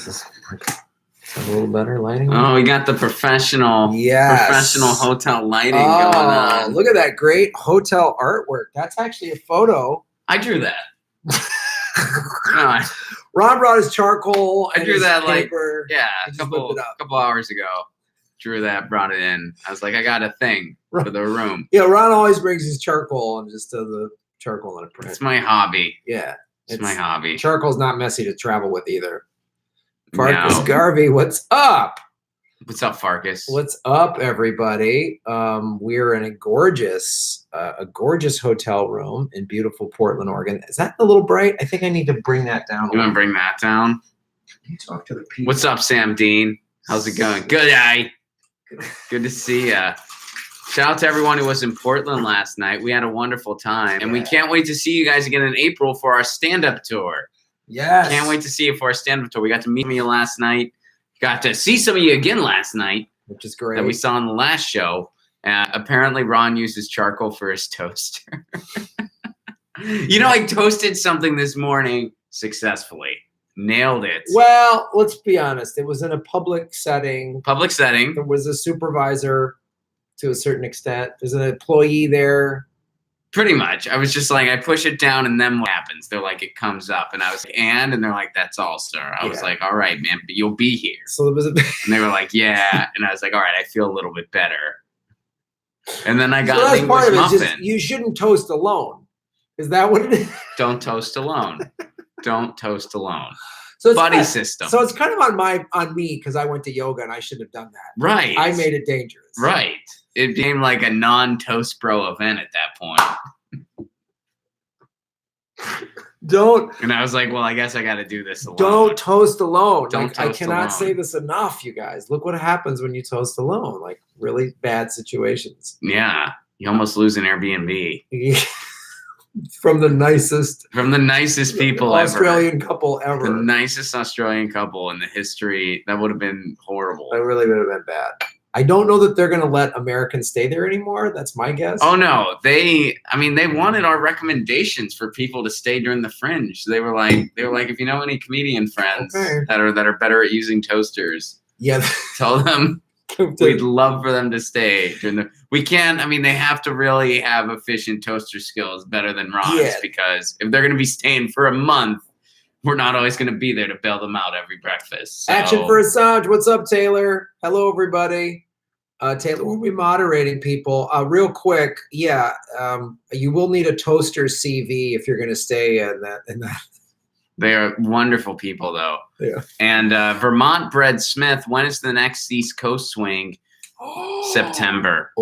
Is a little better lighting? Oh, we got the professional hotel lighting going on. Look at that great hotel artwork. That's actually a photo. I drew that. Ron brought his charcoal. I drew that paper. a couple hours ago. Drew that, brought it in. I was like, I got a thing for the room. Yeah, Ron always brings his charcoal and just does the charcoal on a print. It's my hobby. Yeah. It's my hobby. Charcoal's not messy to travel with either. Farkas Garvey, what's up? What's up, Farkas? What's up, everybody? We're in a gorgeous hotel room in beautiful Portland, Oregon. Is that a little bright? I think I need to bring that down. You want to bring that down? You talk to the people. What's up, Sam Dean? How's it going? Good, Good to see ya. Shout out to everyone who was in Portland last night. We had a wonderful time, and we can't wait to see you guys again in April for our stand-up tour. Yes. Can't wait to see you for our stand-up tour. We got to meet you last night. Got to see some of you again last night. Which is great. That we saw in the last show. Apparently, Ron uses charcoal for his toaster. I toasted something this morning successfully. Nailed it. Well, let's be honest. It was in a public setting. There was a supervisor to a certain extent. There's an employee there. Pretty much. I was just like, I push it down and then what happens? They're like, it comes up. And I was like, and they're like, that's all, sir. I was like, all right, man, but you'll be here. So there was and they were like, yeah. And I was like, all right, I feel a little bit better. And then I got an English muffin. Just, you shouldn't toast alone. Is that what it is? Don't toast alone. Don't toast alone. So it's buddy system. So it's kind of on me because I went to yoga and I should have done that. Right. I made it dangerous. Right. It became like a non-toast bro event at that point. And I was like, well, I guess I got to do this alone. Don't toast alone. I cannot say this enough, you guys. Look what happens when you toast alone. Like really bad situations. Yeah. You almost lose an Airbnb. From the nicest people Australian couple ever. The nicest Australian couple in the history. That would have been horrible. That really would have been bad. I don't know that they're going to let Americans stay there anymore. That's my guess. Oh no, they wanted our recommendations for people to stay during the Fringe. They were like, if you know any comedian friends that are better at using toasters, tell them we'd love for them to stay during the. We can't. I mean, they have to really have efficient toaster skills better than Ron's because if they're going to be staying for a month, we're not always going to be there to bail them out every breakfast. So. Action for Assange. What's up, Taylor? Hello, everybody. Taylor will be moderating people. Real quick, you will need a toaster CV if you're going to stay in that. They are wonderful people, though. Yeah. And Vermont Bread Smith, when is the next East Coast swing? September.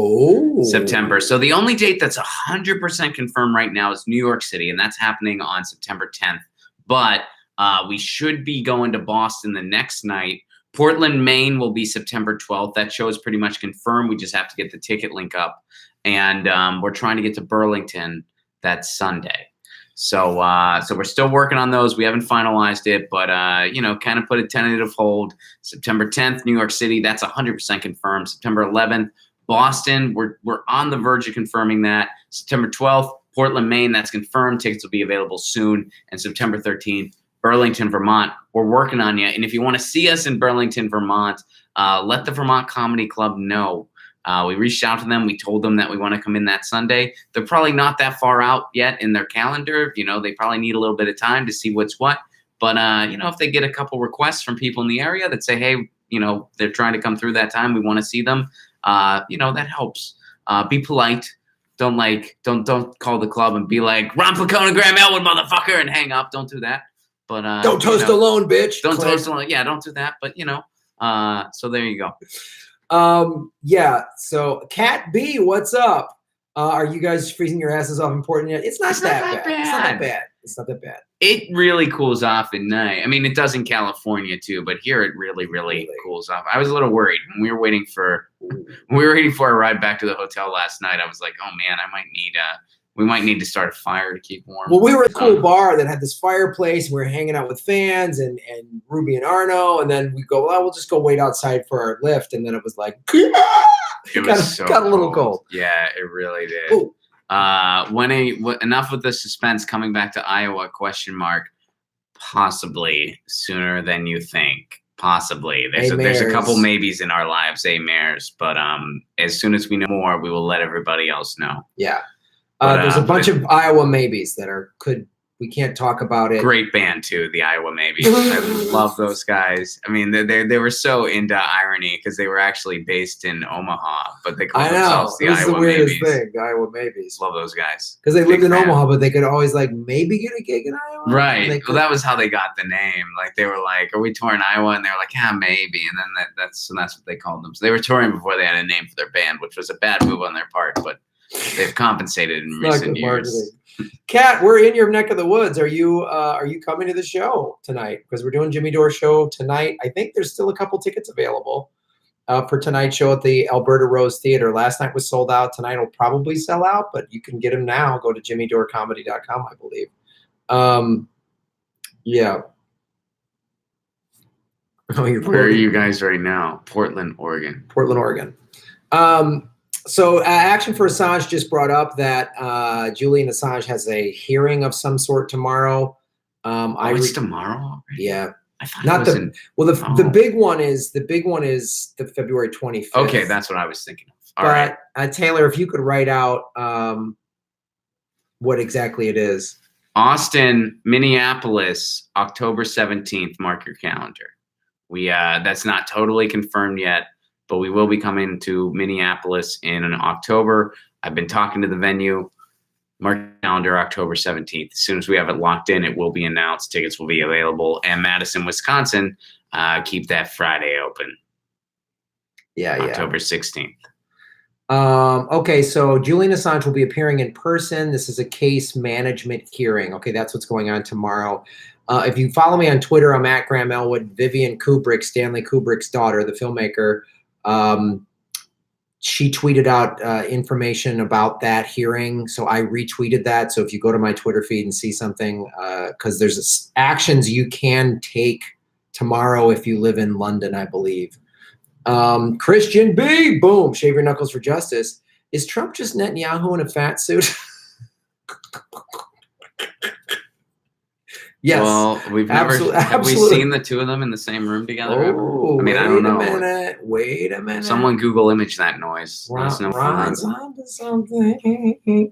September. So the only date that's 100% confirmed right now is New York City, and that's happening on September 10th. But we should be going to Boston the next night. Portland, Maine will be September 12th. That show is pretty much confirmed. We just have to get the ticket link up. And we're trying to get to Burlington that Sunday. So we're still working on those. We haven't finalized it, but, kind of put a tentative hold. September 10th, New York City, that's 100% confirmed. September 11th, Boston, we're on the verge of confirming that. September 12th, Portland, Maine, that's confirmed. Tickets will be available soon. And September 13th, Burlington, Vermont. We're working on you. And if you want to see us in Burlington, Vermont, let the Vermont Comedy Club know. We reached out to them. We told them that we want to come in that Sunday. They're probably not that far out yet in their calendar. They probably need a little bit of time to see what's what. But, if they get a couple requests from people in the area that say, hey, they're trying to come through that time, we want to see them, that helps. Be polite. Don't call the club and be like, Ron Placone and Graham Elwood, motherfucker, and hang up. Don't do that. But don't toast alone, bitch. Don't toast alone. Yeah, don't do that. But so there you go. So Cat B, what's up? Are you guys freezing your asses off in Portland yet? It's not that bad. It's not that bad. It really cools off at night. I mean, it does in California too, but here it really cools off. I was a little worried when we were waiting for a ride back to the hotel last night. I was like, oh man, we might need to start a fire to keep warm. Well, we were at a cool bar that had this fireplace. We were hanging out with fans and Ruby and Arno. And then we go, well, we'll just go wait outside for our lift. And then it was like, it got a little cold. Yeah, it really did. Ooh. Enough with the suspense. Coming back to Iowa, ? Possibly sooner than you think. Possibly. There's a couple maybes in our lives, mares. But as soon as we know more, we will let everybody else know. Yeah. There's a bunch of Iowa maybes that we can't talk about it. Great band too, the Iowa Maybes. I love those guys. I mean, they were so into irony because they were actually based in Omaha, but they called themselves the Iowa weirdest Maybes. Thing, the Iowa Maybes. Love those guys because they lived in Omaha, but they could always like maybe get a gig in Iowa. Right. Well, that was how they got the name. Like they were like, "Are we touring Iowa?" And they were like, "Yeah, maybe." And then that's what they called them. So they were touring before they had a name for their band, which was a bad move on their part, but they've compensated in recent years. Marketing. Kat, we're in your neck of the woods. Are you coming to the show tonight? Because we're doing Jimmy Dore show tonight. I think there's still a couple tickets available for tonight's show at the Alberta Rose Theater. Last night was sold out. Tonight will probably sell out, but you can get them now. Go to jimmydorcomedy.com, I believe. Yeah. Oh, where are you guys right now? Portland, Oregon. Portland, Oregon. So Action for Assange just brought up that Julian Assange has a hearing of some sort tomorrow. It's tomorrow already? Yeah. I thought not it was the big one is the February 25th. Okay, that's what I was thinking of. All right. Taylor, if you could write out what exactly it is. Austin, Minneapolis, October 17th. Mark your calendar. That's not totally confirmed yet, but we will be coming to Minneapolis in October. I've been talking to the venue. Mark your calendar, October 17th. As soon as we have it locked in, it will be announced. Tickets will be available. And Madison, Wisconsin, keep that Friday open. Yeah, October 16th. Okay, so Julian Assange will be appearing in person. This is a case management hearing. Okay, that's what's going on tomorrow. If you follow me on Twitter, I'm at Graham Elwood. Vivian Kubrick, Stanley Kubrick's daughter, the filmmaker, she tweeted out information about that hearing. So I retweeted that. So if you go to my Twitter feed and see something, because there's actions you can take tomorrow if you live in London, I believe. Christian B, boom, shave your knuckles for justice. Is Trump just Netanyahu in a fat suit? Yes. Well, we've never have we seen the two of them in the same room together? Oh, I mean, I don't know. Wait a minute. Someone Google image that noise. Ron's onto something.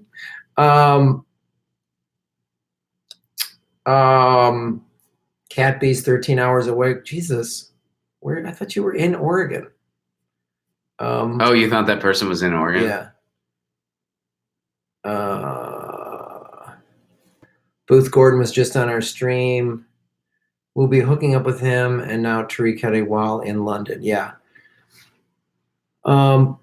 Cat B's 13 hours away. Jesus. Where I thought you were in Oregon. Oh, you thought that person was in Oregon? Yeah. Booth Gordon was just on our stream. We'll be hooking up with him and now Tariq Kelly while in London. Yeah. What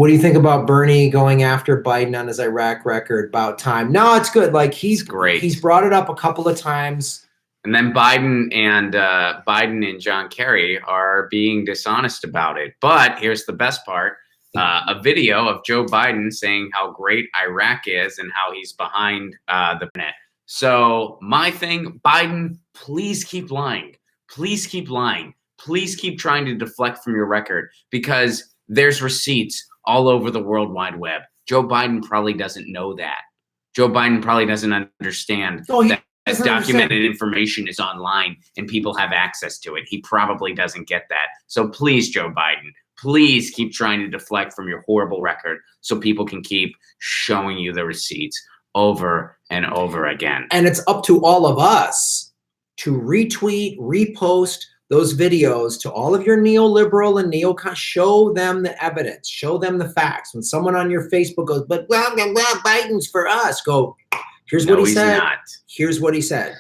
do you think about Bernie going after Biden on his Iraq record? About time. No, it's good. Like he's great. He's brought it up a couple of times. And then Biden and John Kerry are being dishonest about it. But here's the best part. A video of Joe Biden saying how great Iraq is and how he's behind the net. So my thing, Biden, please keep lying. Please keep lying. Please keep trying to deflect from your record because there's receipts all over the World Wide Web. Joe Biden probably doesn't know that. Joe Biden probably doesn't understand that documented information is online and people have access to it. He probably doesn't get that. So please, Joe Biden, please keep trying to deflect from your horrible record so people can keep showing you the receipts over and over again. And it's up to all of us to retweet, repost those videos to all of your neoliberal and neocon. Show them the evidence. Show them the facts. When someone on your Facebook goes, but well, Biden's for us, go, here's what he said. Not. Here's what he said.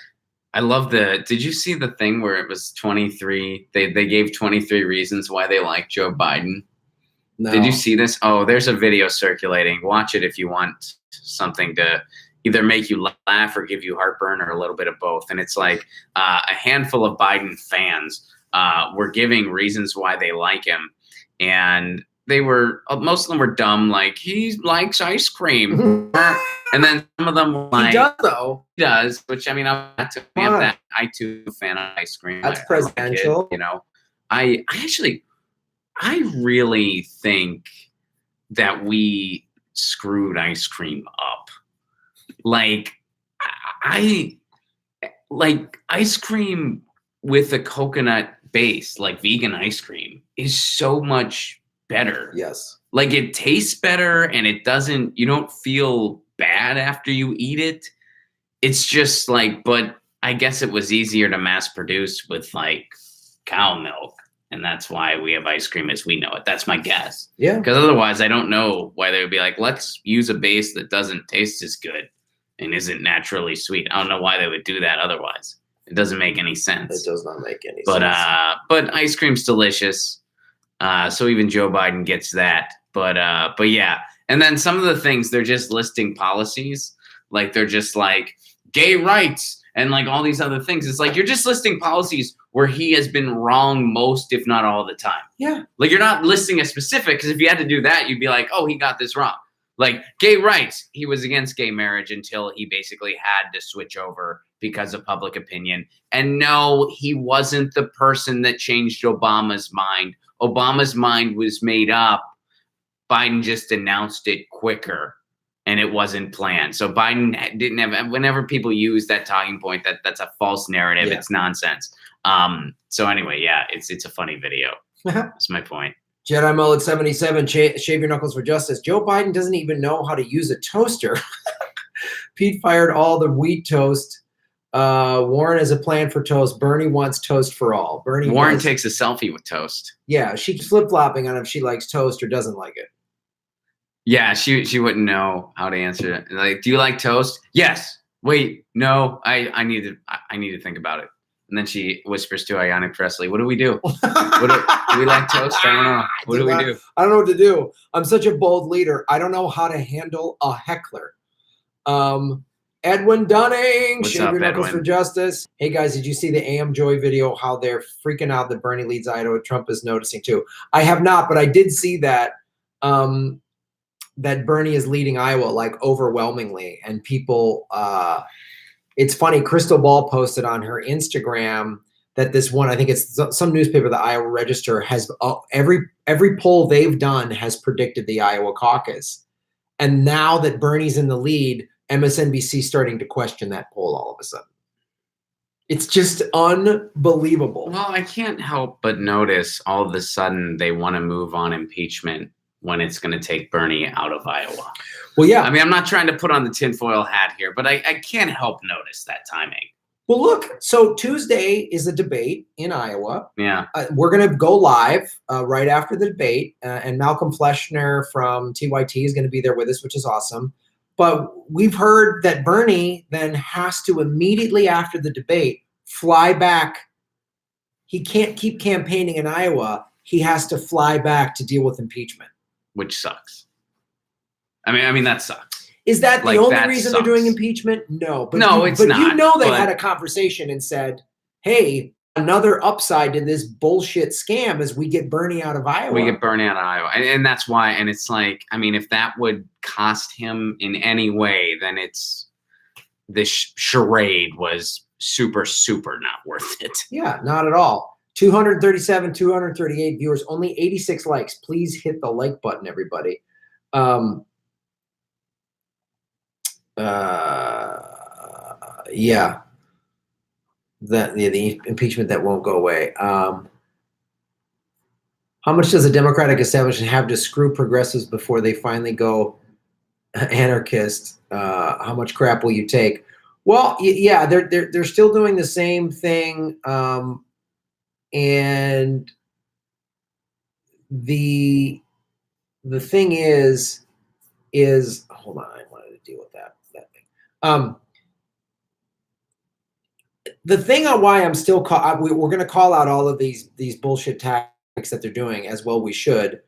I love did you see the thing where it was 23? They gave 23 reasons why they like Joe Biden. No. Did you see this? Oh, there's a video circulating. Watch it if you want something to either make you laugh or give you heartburn or a little bit of both. And it's like a handful of Biden fans were giving reasons why they like him. And they were, most of them were dumb, like, he likes ice cream. And then some of them were like, he does, though. He does, which, I mean, I too am a fan of ice cream. That's presidential. Like it, you know, I really think that we screwed ice cream up. Like, like ice cream with a coconut base, like vegan ice cream, is so much better. Yes. Like it tastes better and you don't feel bad after you eat it. It's just like, but I guess it was easier to mass produce with like cow milk. And that's why we have ice cream as we know it. That's my guess. Yeah. Because otherwise, I don't know why they would be like, let's use a base that doesn't taste as good and isn't naturally sweet. I don't know why they would do that otherwise. It doesn't make any sense. It does not make any sense. But ice cream's delicious. So even Joe Biden gets that. But yeah. And then some of the things, they're just listing policies. Like they're just like gay rights and like all these other things. It's like you're just listing policies where he has been wrong most, if not all the time. Yeah. Like you're not listing a specific, because if you had to do that, you'd be like, oh, he got this wrong. Like gay rights, he was against gay marriage until he basically had to switch over because of public opinion. And no, he wasn't the person that changed Obama's mind. Obama's mind was made up. Biden just announced it quicker. And it wasn't planned. So Biden didn't have, whenever people use that talking point, that's a false narrative. Yeah. It's nonsense. So anyway, yeah, it's a funny video. That's my point. Jedi Mullet 77, shave your knuckles for justice. Joe Biden doesn't even know how to use a toaster. Pete fired all the wheat toast. Warren has a plan for toast. Bernie wants toast for all. Warren takes a selfie with toast. Yeah, she's flip-flopping on if she likes toast or doesn't like it. Yeah, she wouldn't know how to answer it. Like, do you like toast? Yes. Wait, no. I need to think about it. And then she whispers to Ionic Presley, "What do we do? Do we like toast? I don't know. What do we do? I don't know what to do. I'm such a bold leader. I don't know how to handle a heckler." Edwin Dunning, what's shave up, your knuckles Edwin? For justice. Hey guys, did you see the AM Joy video? How they're freaking out that Bernie leads Idaho. Trump is noticing too. I have not, but I did see that. That Bernie is leading Iowa like overwhelmingly, and people. It's funny. Crystal Ball posted on her Instagram that this one, I think it's some newspaper, the Iowa Register, has every poll they've done has predicted the Iowa caucus, and now that Bernie's in the lead, MSNBC starting to question that poll all of a sudden. It's just unbelievable. Well, I can't help but notice all of a sudden they want to move on impeachment when it's going to take Bernie out of Iowa. Well, yeah. I mean, I'm not trying to put on the tinfoil hat here, but I can't help notice that timing. Well, look, so Tuesday is a debate in Iowa. Yeah. We're going to go live right after the debate, and Malcolm Fleschner from TYT is going to be there with us, which is awesome. But we've heard that Bernie then has to immediately after the debate fly back. He can't keep campaigning in Iowa. He has to fly back to deal with impeachment. Which sucks. I mean that sucks. Is that the only reason they're doing impeachment? No. But no, it's not. You know they had a conversation and said, hey, another upside to this bullshit scam is we get Bernie out of Iowa. We get Bernie out of Iowa. And that's why. And it's like, I mean, if that would cost him in any way, then it's this charade was super, super not worth it. Yeah, not at all. 237, 238 viewers, only 86 likes. Please hit the like button, everybody. Yeah. The impeachment that won't go away. How much does the Democratic establishment have to screw progressives before they finally go anarchist? How much crap will you take? Well, yeah, they're still doing the same thing. And the thing is hold on, I wanted to deal with that thing. The thing on why I'm still we're going to call out all of these bullshit tactics that they're doing, as well we should.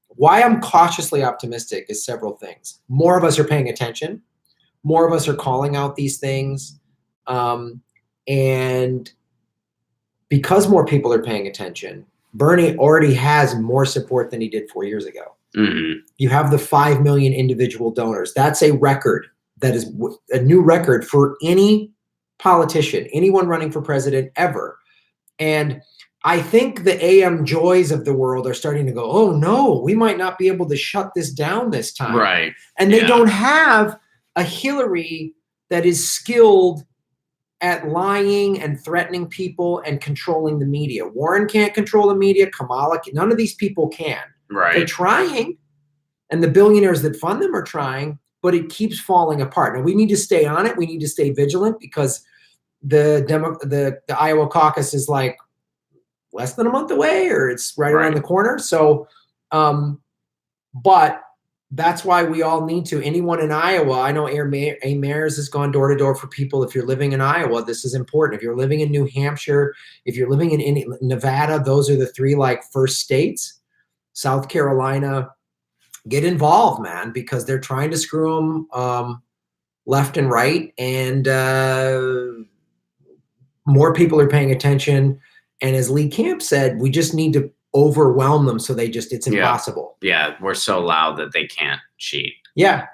Why I'm cautiously optimistic is several things. More of us are paying attention. More of us are calling out these things. And because more people are paying attention, Bernie already has more support than he did 4 years ago. Mm-hmm. You have the 5 million individual donors. That's a record. That is a new record for any politician, anyone running for president ever. And I think the AM Joys of the world are starting to go, oh no, we might not be able to shut this down this time. Right. And they don't have a Hillary that is skilled at lying and threatening people and controlling the media. Warren can't control the media. Kamala, none of these people can. Right. They're trying, and the billionaires that fund them are trying, but it keeps falling apart. Now, we need to stay on it. We need to stay vigilant because the Iowa caucus is like less than a month away, or it's right around the corner. So, but that's why we all need to. Anyone in Iowa, I know Mayors has gone door to door for people. If you're living in Iowa, this is important. If you're living in New Hampshire, if you're living in Nevada, those are the three like first states. South Carolina, get involved, man, because they're trying to screw them left and right, and more people are paying attention. And as Lee Camp said, we just need to overwhelm them so it's impossible. Yeah, we're so loud that they can't cheat. Yeah,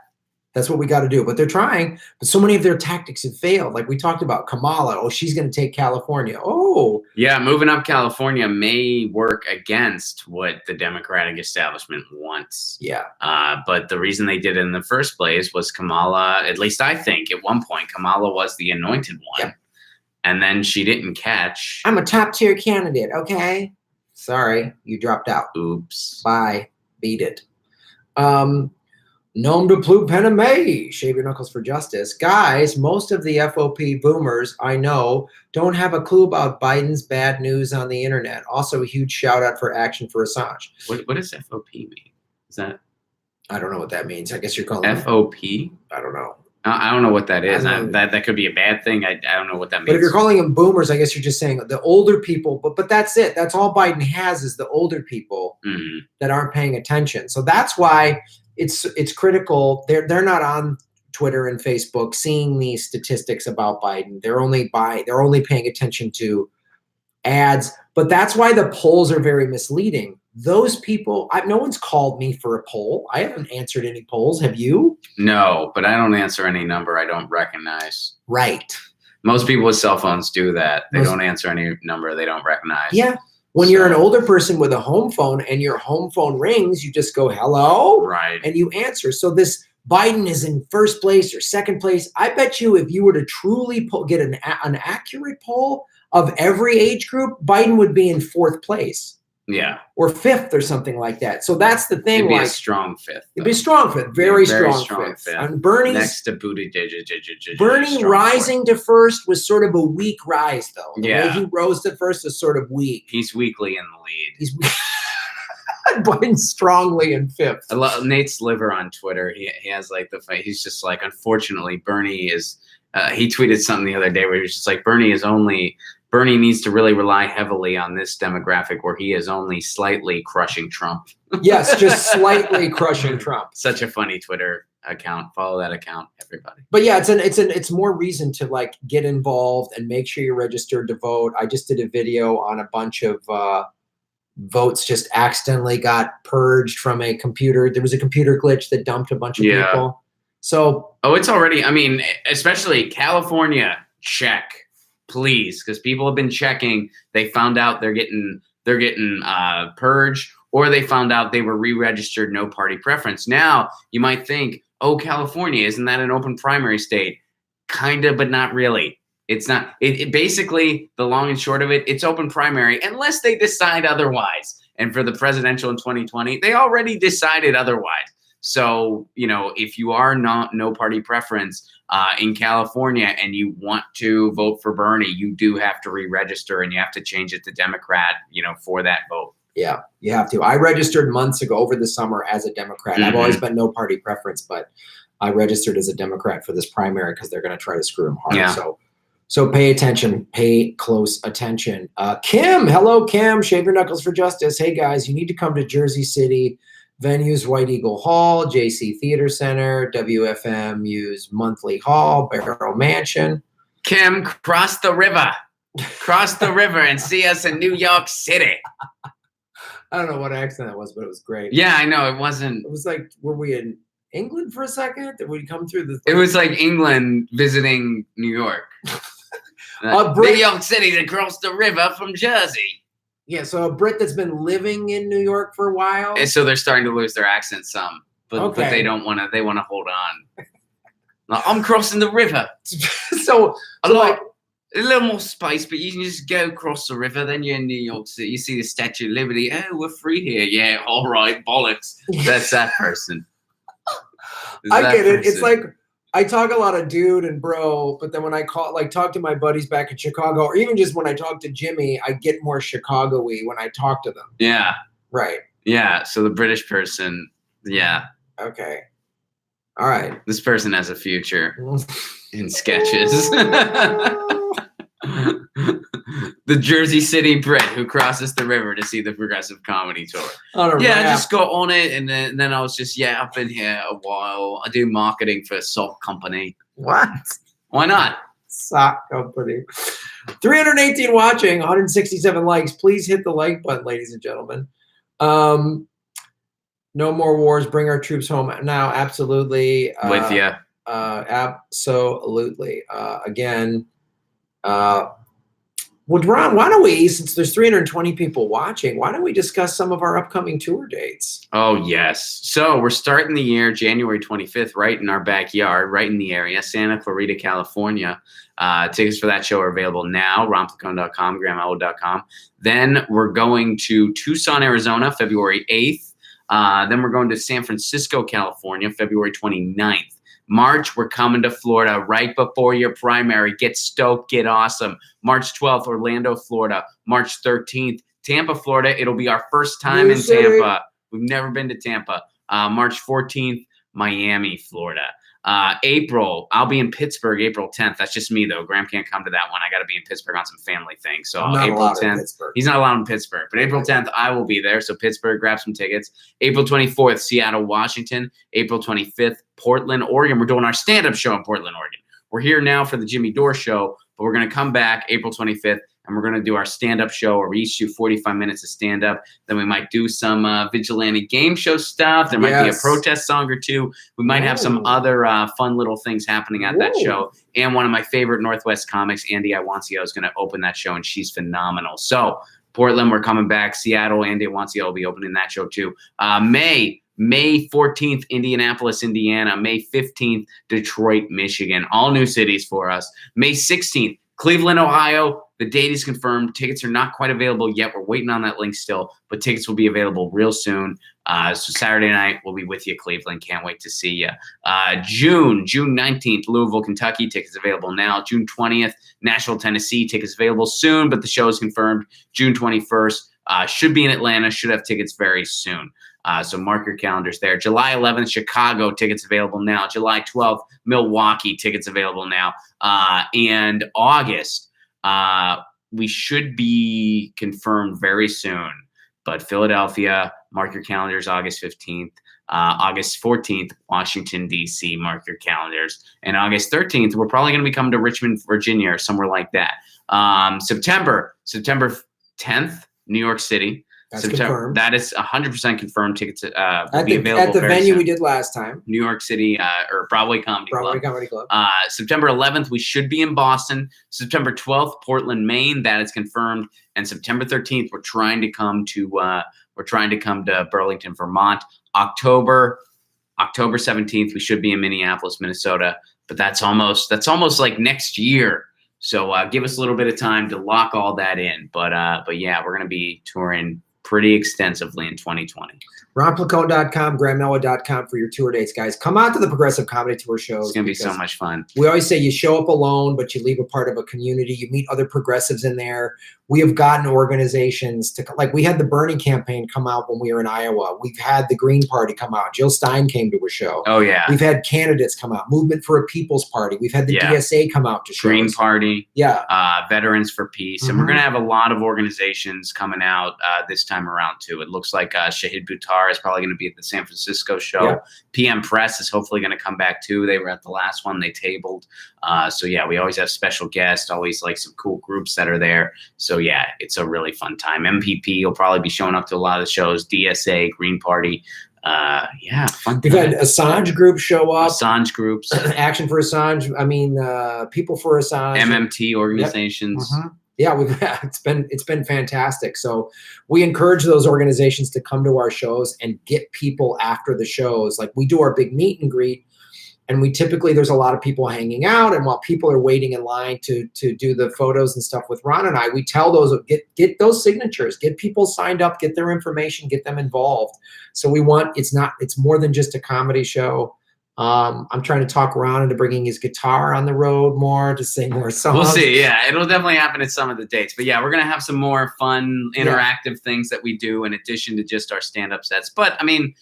that's what we got to do. But they're trying. But so many of their tactics have failed. Like we talked about Kamala. Oh, she's going to take California. Oh. Yeah, moving up California may work against what the Democratic establishment wants. Yeah. But the reason they did it in the first place was Kamala, at least I think at one point, Kamala was the anointed one. Yep. And then she didn't catch. I'm a top tier candidate, okay? Sorry, you dropped out. Oops. Bye. Beat it. Nom de plus pename. Shave your knuckles for justice. Guys, most of the FOP boomers I know don't have a clue about Biden's bad news on the internet. Also, a huge shout out for Action for Assange. What does FOP mean? Is that? I don't know what that means. I guess you're calling FOP? I don't know. I don't know what that is. That could be a bad thing. I don't know what that means. But if you're calling them boomers, I guess you're just saying the older people. But that's it. That's all Biden has is the older people that aren't paying attention. So that's why it's critical. They're not on Twitter and Facebook seeing these statistics about Biden. They're only paying attention to ads. But that's why the polls are very misleading. Those people, no one's called me for a poll. I haven't answered any polls. Have you? No, but I don't answer any number I don't recognize. Right. Most people with cell phones do that. They don't answer any number they don't recognize. Yeah. When you're an older person with a home phone and your home phone rings, you just go, hello? Right. And you answer. So this Biden is in first place or second place. I bet you if you were to truly get an accurate poll of every age group, Biden would be in fourth place. Yeah. Or fifth or something like that. So that's the thing. It'd be a strong fifth. It'd be a strong fifth. Very strong fifth. And Bernie's next to Bernie rising to first was sort of a weak rise, though. The way he rose to first is sort of weak. He's weakly in the lead. He's Biden's strongly in fifth. I love Nate Sliver on Twitter. He has like the fight. He's just like, unfortunately, Bernie is. He tweeted something the other day where he was just like, Bernie needs to really rely heavily on this demographic where he is only slightly crushing Trump. Yes, just slightly crushing Trump. Such a funny Twitter account. Follow that account, everybody. But yeah, it's more reason to like get involved and make sure you're registered to vote. I just did a video on a bunch of votes just accidentally got purged from a computer. There was a computer glitch that dumped a bunch of people. So it's already, I mean, especially California, check. Please, because people have been checking. They found out they're getting purged, or they found out they were re-registered no party preference. Now you might think, oh, California, isn't that an open primary state? Kinda, but not really. It's not. It basically, the long and short of it, it's open primary unless they decide otherwise. And for the presidential in 2020, they already decided otherwise. So, if you are not no party preference in California and you want to vote for Bernie, you do have to re-register and you have to change it to Democrat, for that vote. Yeah, you have to. I registered months ago over the summer as a Democrat. I've always been no party preference, but I registered as a Democrat for this primary because they're going to try to screw him hard. Yeah. So pay attention, pay close attention. Kim, hello, Kim. Shave your knuckles for justice. Hey, guys, you need to come to Jersey City. Venues, White Eagle Hall, JC Theater Center, WFMU's Monthly Hall, Barrow Mansion. Kim, cross the river. Cross the river and see us in New York City. I don't know what accent that was, but it was great. Yeah, I know. It wasn't. It was like, were we in England for a second? Did we come through the... It was like England visiting New York. New York City across the river from Jersey. Yeah, so a Brit that's been living in New York for a while. And so they're starting to lose their accent some, but they don't want to. They want to hold on. I'm crossing the river. So like A little more space, but you can just go across the river. Then you're in New York City. You see the Statue of Liberty. Oh, we're free here. Yeah, all right, bollocks. That's that person. I get it. It's like I talk a lot of dude and bro, but then when I talk to my buddies back in Chicago, or even just when I talk to Jimmy, I get more Chicago-y when I talk to them. Yeah. Right. Yeah. So the British person. Yeah. Okay. All right. This person has a future in sketches. The Jersey City Brit who crosses the river to see the Progressive Comedy Tour. I just got on it, and then I was just, I've been here a while. I do marketing for a sock company. What? Why not? Sock company. 318 watching, 167 likes. Please hit the like button, ladies and gentlemen. No more wars. Bring our troops home now. Absolutely. With you. Absolutely. Again. Well, Ron, why don't we, since there's 320 people watching, why don't we discuss some of our upcoming tour dates? Oh, yes. So we're starting the year January 25th, right in our backyard, right in the area, Santa Clarita, California. Tickets for that show are available now, ronplacone.com, gramelwood.com. Then we're going to Tucson, Arizona, February 8th. Then we're going to San Francisco, California, February 29th. March, we're coming to Florida right before your primary. Get stoked, get awesome. March 12th, Orlando, Florida. March 13th, Tampa, Florida. It'll be our first time in Tampa. We've never been to Tampa. March 14th, Miami, Florida. April, I'll be in Pittsburgh April 10th. That's just me, though. Graham can't come to that one. I got to be in Pittsburgh on some family things. So April 10th, he's not allowed in Pittsburgh. But April 10th, I will be there. So Pittsburgh, grab some tickets. April 24th, Seattle, Washington. April 25th, Portland, Oregon. We're doing our stand-up show in Portland, Oregon. We're here now for the Jimmy Dore show, but we're going to come back April 25th, and we're going to do our stand-up show where we each do 45 minutes of stand-up. Then we might do some Vigilante game show stuff. There might be a protest song or two. We might have some other fun little things happening at that show. And one of my favorite Northwest comics, Andy Iwancio, is going to open that show, and she's phenomenal. So Portland, we're coming back. Seattle, Andy Iwancio will be opening that show too. May 14th, Indianapolis, Indiana. May 15th, Detroit, Michigan. All new cities for us. May 16th, Cleveland, Ohio. The date is confirmed. Tickets are not quite available yet. We're waiting on that link still, but tickets will be available real soon. So Saturday night, we'll be with you, Cleveland. Can't wait to see you. June 19th, Louisville, Kentucky. Tickets available now. June 20th, Nashville, Tennessee. Tickets available soon, but the show is confirmed. June 21st, should be in Atlanta. Should have tickets very soon. So mark your calendars there. July 11th, Chicago, tickets available now. July 12th, Milwaukee, tickets available now. And August, we should be confirmed very soon. But Philadelphia, mark your calendars, August 15th. August 14th, Washington, D.C., mark your calendars. And August 13th, we're probably going to be coming to Richmond, Virginia, or somewhere like that. September 10th, New York City. That's confirmed. That is 100% confirmed. Tickets will be available at the venue soon. We did last time. New York City or Broadway Comedy Club. September 11th, we should be in Boston. September 12th, Portland, Maine. That is confirmed. And September 13th, we're trying to come to Burlington, Vermont. October 17th, we should be in Minneapolis, Minnesota. But that's almost like next year. So give us a little bit of time to lock all that in. But yeah, we're going to be touring pretty extensively in 2020. RonPlacone.com, GrahamNoah.com for your tour dates, guys. Come out to the Progressive Comedy Tour shows. It's going to be so much fun. We always say you show up alone, but you leave a part of a community. You meet other progressives in there. We have gotten organizations to, like we had the Bernie campaign come out when we were in Iowa. We've had the Green Party come out. Jill Stein came to a show. Oh, yeah. We've had candidates come out. Movement for a People's Party. We've had the DSA come out to shows. Green Party. Yeah. Veterans for Peace. Mm-hmm. And we're going to have a lot of organizations coming out this time around, too. It looks like Shahid Buttar is probably going to be at the San Francisco show. Yeah. PM Press is hopefully going to come back, too. They were at the last one. They tabled. So, yeah, we always have special guests, always like some cool groups that are there. So, yeah, it's a really fun time. MPP will probably be showing up to a lot of the shows. DSA, Green Party. Yeah, fun. We've had Assange groups show up. Assange groups. Action for Assange. I mean, People for Assange. MMT organizations. Yep. Mm-hmm. Yeah, it's been fantastic. So we encourage those organizations to come to our shows and get people after the shows. Like we do our big meet and greet And we typically, there's a lot of people hanging out. And while people are waiting in line to do the photos and stuff with Ron and I, we tell those, get those signatures, get people signed up, get their information, get them involved. So we want, it's more than just a comedy show. I'm trying to talk Ron into bringing his guitar on the road more to sing more songs. We'll see. Yeah, it'll definitely happen at some of the dates. But yeah, we're going to have some more fun, interactive things that we do in addition to just our stand-up sets. But I mean,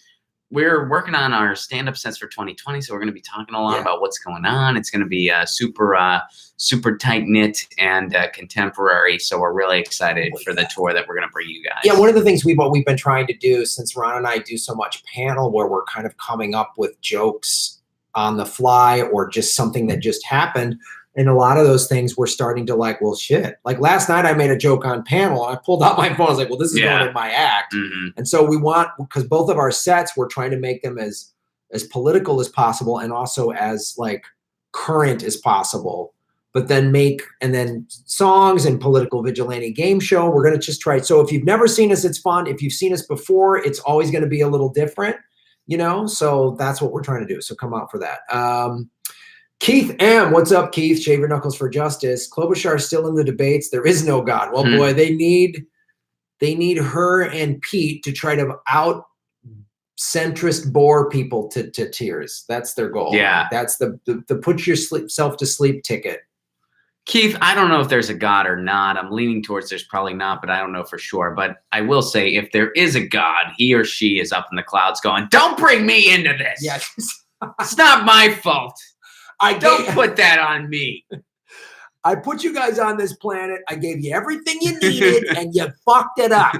we're working on our stand-up sets for 2020, so we're going to be talking a lot about what's going on. It's going to be super tight-knit and contemporary, so we're really excited for the tour that we're going to bring you guys. Yeah, one of the things we've been trying to do, since Ron and I do so much panel where we're kind of coming up with jokes on the fly or just something that just happened, and a lot of those things we're starting to like, well, shit. Like last night I made a joke on panel and I pulled out my phone. I was like, well, this is going in my act. And so we want, because both of our sets, we're trying to make them as political as possible and also as like current as possible, but then then songs and political vigilante game show. We're going to just try. So if you've never seen us, it's fun. If you've seen us before, it's always going to be a little different, you know? So that's what we're trying to do. So come out for that. Keith M. What's up, Keith? Shave your knuckles for justice. Klobuchar still in the debates. There is no God. Well, boy, they need her and Pete to try to out centrist bore people to tears. That's their goal. Yeah. That's the put yourself to sleep ticket. Keith, I don't know if there's a God or not. I'm leaning towards there's probably not, but I don't know for sure. But I will say if there is a God, he or she is up in the clouds going, don't bring me into this. Yes. It's not my fault. Don't put that on me. I put you guys on this planet. I gave you everything you needed, and you fucked it up.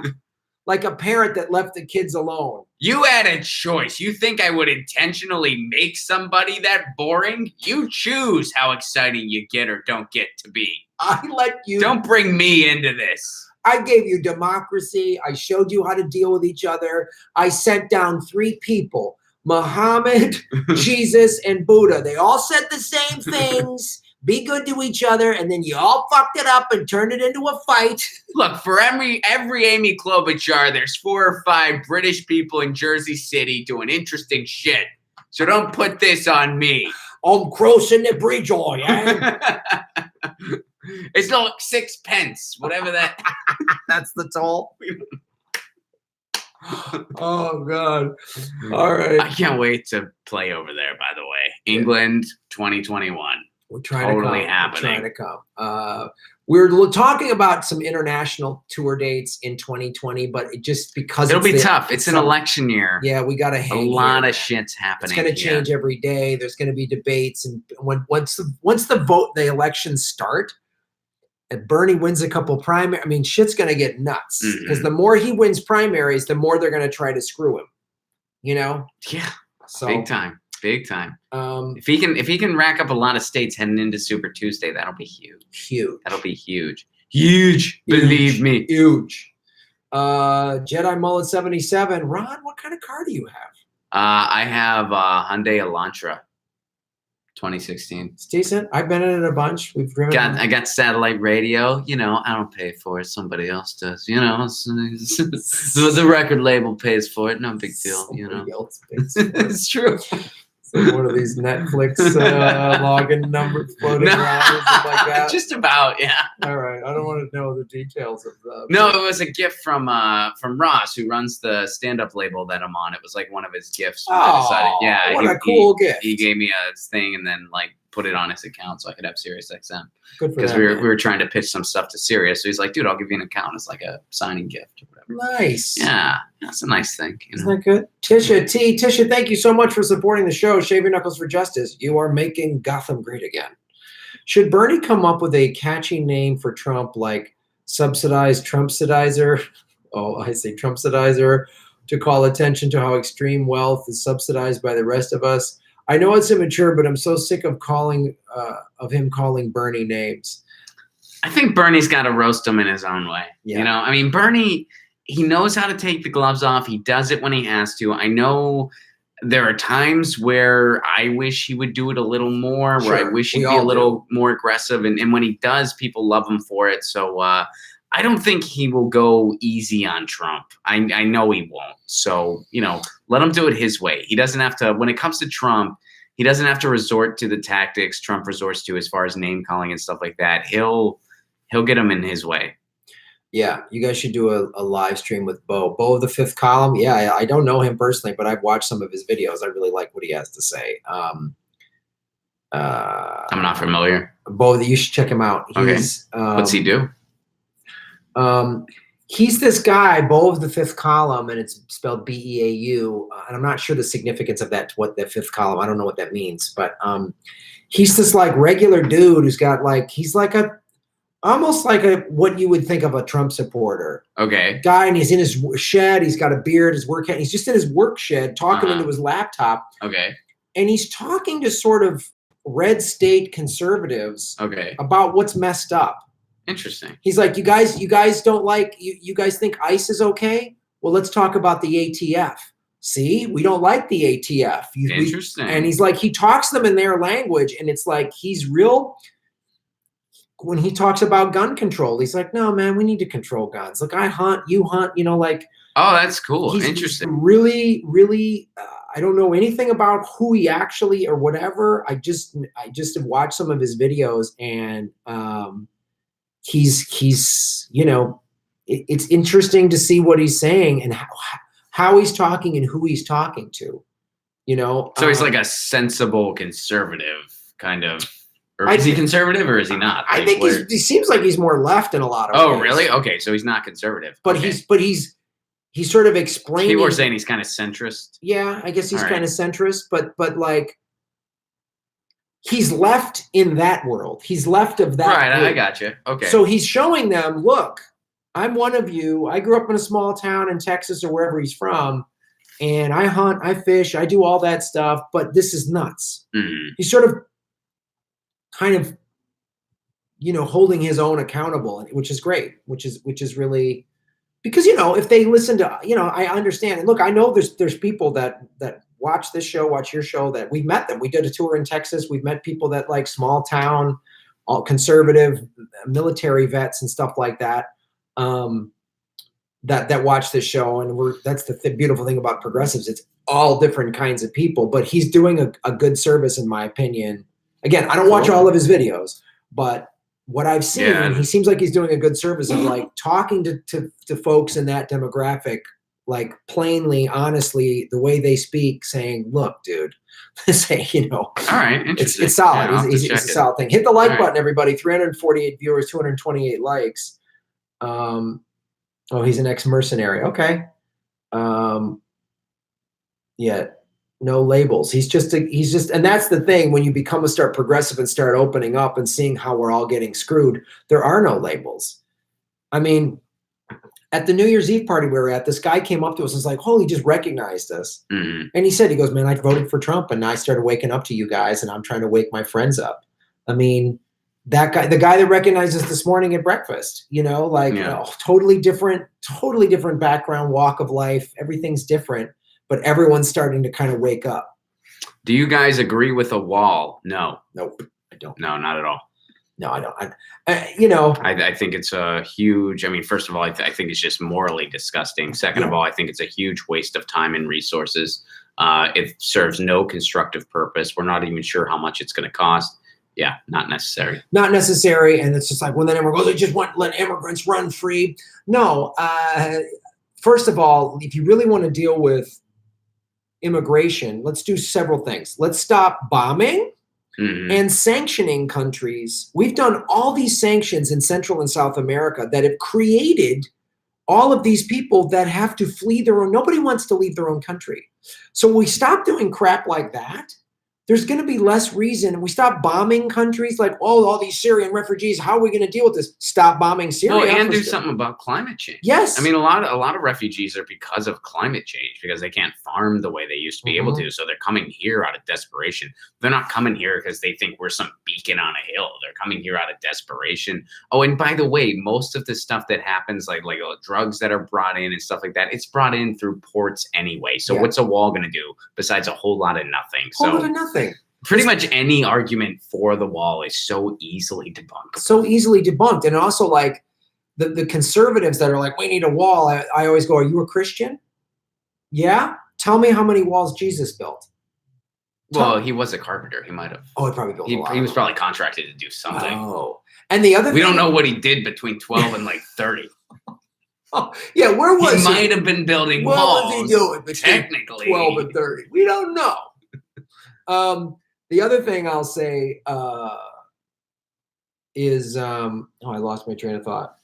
Like a parent that left the kids alone. You had a choice. You think I would intentionally make somebody that boring? You choose how exciting you get or don't get to be. I let you. Don't bring me into this. I gave you democracy. I showed you how to deal with each other. I sent down 3 people. Muhammad, Jesus, and Buddha. They all said the same things. Be good to each other, and then you all fucked it up and turned it into a fight. Look, for every Amy Klobuchar, there's 4 or 5 British people in Jersey City doing interesting shit. So don't put this on me. I'm crossing the bridge, I am. It's like 6 pence, whatever that. That's the toll. Oh God! All right. I can't wait to play over there. By the way, England 2021. We're trying totally to come. happening. We're trying to come. We're talking about some international tour dates in 2020, but it just because it'll be tough. It's an election year. Yeah, we got to hang. A lot of shit's happening. It's going to change every day. There's going to be debates, and once the elections start. And Bernie wins a couple primaries, I mean, shit's going to get nuts because the more he wins primaries, the more they're going to try to screw him, you know? Yeah. So big time. If he can rack up a lot of states heading into Super Tuesday, that'll be huge. That'll be huge. Believe me. Huge. Jedi Mullet 77. Ron, what kind of car do you have? I have Hyundai Elantra. 2016. It's decent. I've been in it a bunch. We've driven. I got satellite radio. You know, I don't pay for it. Somebody else does. You know, the record label pays for it. No big deal. Somebody you know, else pays for it. It's true. So one of these Netflix login numbers floating around or something like that. Just about, yeah. All right. I don't want to know the details of that. No, it was a gift from Ross, who runs the stand-up label that I'm on. It was like one of his gifts. Oh, what a cool gift. He gave me a thing and then like put it on his account so I could have Sirius XM. Good for because that, we were trying to pitch some stuff to Sirius. So he's like, dude, I'll give you an account. It's like a signing gift or whatever. Nice. Yeah, that's a nice thing. Isn't that good? Tisha, thank you so much for supporting the show. Shave your knuckles for justice. You are making Gotham great again. Should Bernie come up with a catchy name for Trump, like subsidized Trumpsidizer? Oh, I say Trumpsidizer, to call attention to how extreme wealth is subsidized by the rest of us. I know it's immature, but I'm so sick of him calling Bernie names. I think Bernie's got to roast him in his own way. Yeah. You know, I mean, Bernie, he knows how to take the gloves off. He does it when he has to. I know there are times where I wish he would do it a little more, where I wish he'd be a little more aggressive. And when he does, people love him for it. So I don't think he will go easy on Trump. I know he won't. So, you know, let him do it his way. He doesn't have to, when it comes to Trump, he doesn't have to resort to the tactics Trump resorts to as far as name calling and stuff like that. He'll get him in his way. Yeah, you guys should do a live stream with Bo. Bo of the Fifth Column. Yeah, I don't know him personally, but I've watched some of his videos. I really like what he has to say. I'm not familiar. Bo, you should check him out. He's, What's he do? He's this guy, Bo of the Fifth Column, and it's spelled Beau. And I'm not sure the significance of that, what the Fifth Column. I don't know what that means, but he's this like regular dude who's got like, he's like almost like what you would think of a Trump supporter. Okay. Guy, and he's in his shed. He's got a beard, his work. He's just in his work shed talking into his laptop. Okay. And he's talking to sort of red state conservatives about what's messed up. Interesting. He's like, you guys don't like, you guys think ICE is okay? Well, let's talk about the ATF. See, we don't like the ATF. Interesting. And he's like, he talks to them in their language, and it's like he's real. When he talks about gun control, he's like, no, man, we need to control guns. Look, I hunt, you hunt, like. Oh, that's cool. Interesting. Really, really, I don't know anything about who he actually or whatever. I just have watched some of his videos, and he's it's interesting to see what he's saying and how he's talking and who he's talking to, So he's like a sensible conservative kind of. Or is he conservative or is he not? I think he seems like he's more left in a lot of ways. Oh, really? Okay, so he's not conservative. But he's sort of explaining. People are saying he's kind of centrist. Yeah, I guess he's kind of centrist, but like he's left in that world. He's left of that. Right, group. I got you. Okay. So he's showing them, look, I'm one of you. I grew up in a small town in Texas or wherever he's from, and I hunt, I fish, I do all that stuff, but this is nuts. Mm-hmm. He's sort of kind of, holding his own accountable, which is great, which is really, because, if they listen to, I understand. And look, I know there's people that watch this show, watch your show, that we've met them. We did a tour in Texas. We've met people that like small town, all conservative military vets and stuff like that, that watch this show. And that's the beautiful thing about progressives. It's all different kinds of people, but he's doing a good service, in my opinion. Again, I don't watch all of his videos, but what I've seen, he seems like he's doing a good service of like talking to folks in that demographic, like plainly, honestly, the way they speak, saying, look, dude, say, all right, interesting. It's solid. Yeah, it's a solid thing. Hit the like button, everybody. 348 viewers, 228 likes. He's an ex-mercenary. Okay. Yeah. No labels. He's just, and that's the thing. When you become a progressive and start opening up and seeing how we're all getting screwed, there are no labels. I mean, at the New Year's Eve party we were at, this guy came up to us and was like, holy, just recognized us. Mm-hmm. And he goes, man, I voted for Trump, and I started waking up to you guys, and I'm trying to wake my friends up. I mean, that guy, the guy that recognized us this morning at breakfast, totally different background, walk of life. Everything's different. But everyone's starting to kind of wake up. Do you guys agree with a wall? No. Nope, I don't. No, not at all. No, I don't. I think it's a huge, first of all, I think it's just morally disgusting. Second of all, I think it's a huge waste of time and resources. It serves no constructive purpose. We're not even sure how much it's going to cost. Yeah, not necessary. Not necessary. And it's just like, when then everyone goes, they just want to let immigrants run free. No. First of all, if you really want to deal with immigration, let's do several things. Let's stop bombing and sanctioning countries. We've done all these sanctions in Central and South America that have created all of these people that have to flee nobody wants to leave their own country. So we stop doing crap like that. There's going to be less reason. We stop bombing countries like, all these Syrian refugees. How are we going to deal with this? Stop bombing Syria. Well, and do something about climate change. Yes. A lot of refugees are because of climate change, because they can't farm the way they used to be able to. So they're coming here out of desperation. They're not coming here because they think we're some beacon on a hill. They're coming here out of desperation. Oh, and by the way, most of the stuff that happens, like drugs that are brought in and stuff like that, it's brought in through ports anyway. So what's a wall going to do besides a whole lot of nothing? Whole lot of nothing. Pretty much any argument for the wall is so easily debunked. And also, like, the conservatives that are like, we need a wall. I always go, are you a Christian? Yeah. Tell me how many walls Jesus built. Well, he was a carpenter. He might have. Oh, he probably built a lot. He was probably contracted to do something. Oh. And the other we don't know what he did between 12 and like 30. Oh, yeah, where was he? Might have been building walls. What was he doing between technically 12 and 30? We don't know. The other thing I'll say is I lost my train of thought.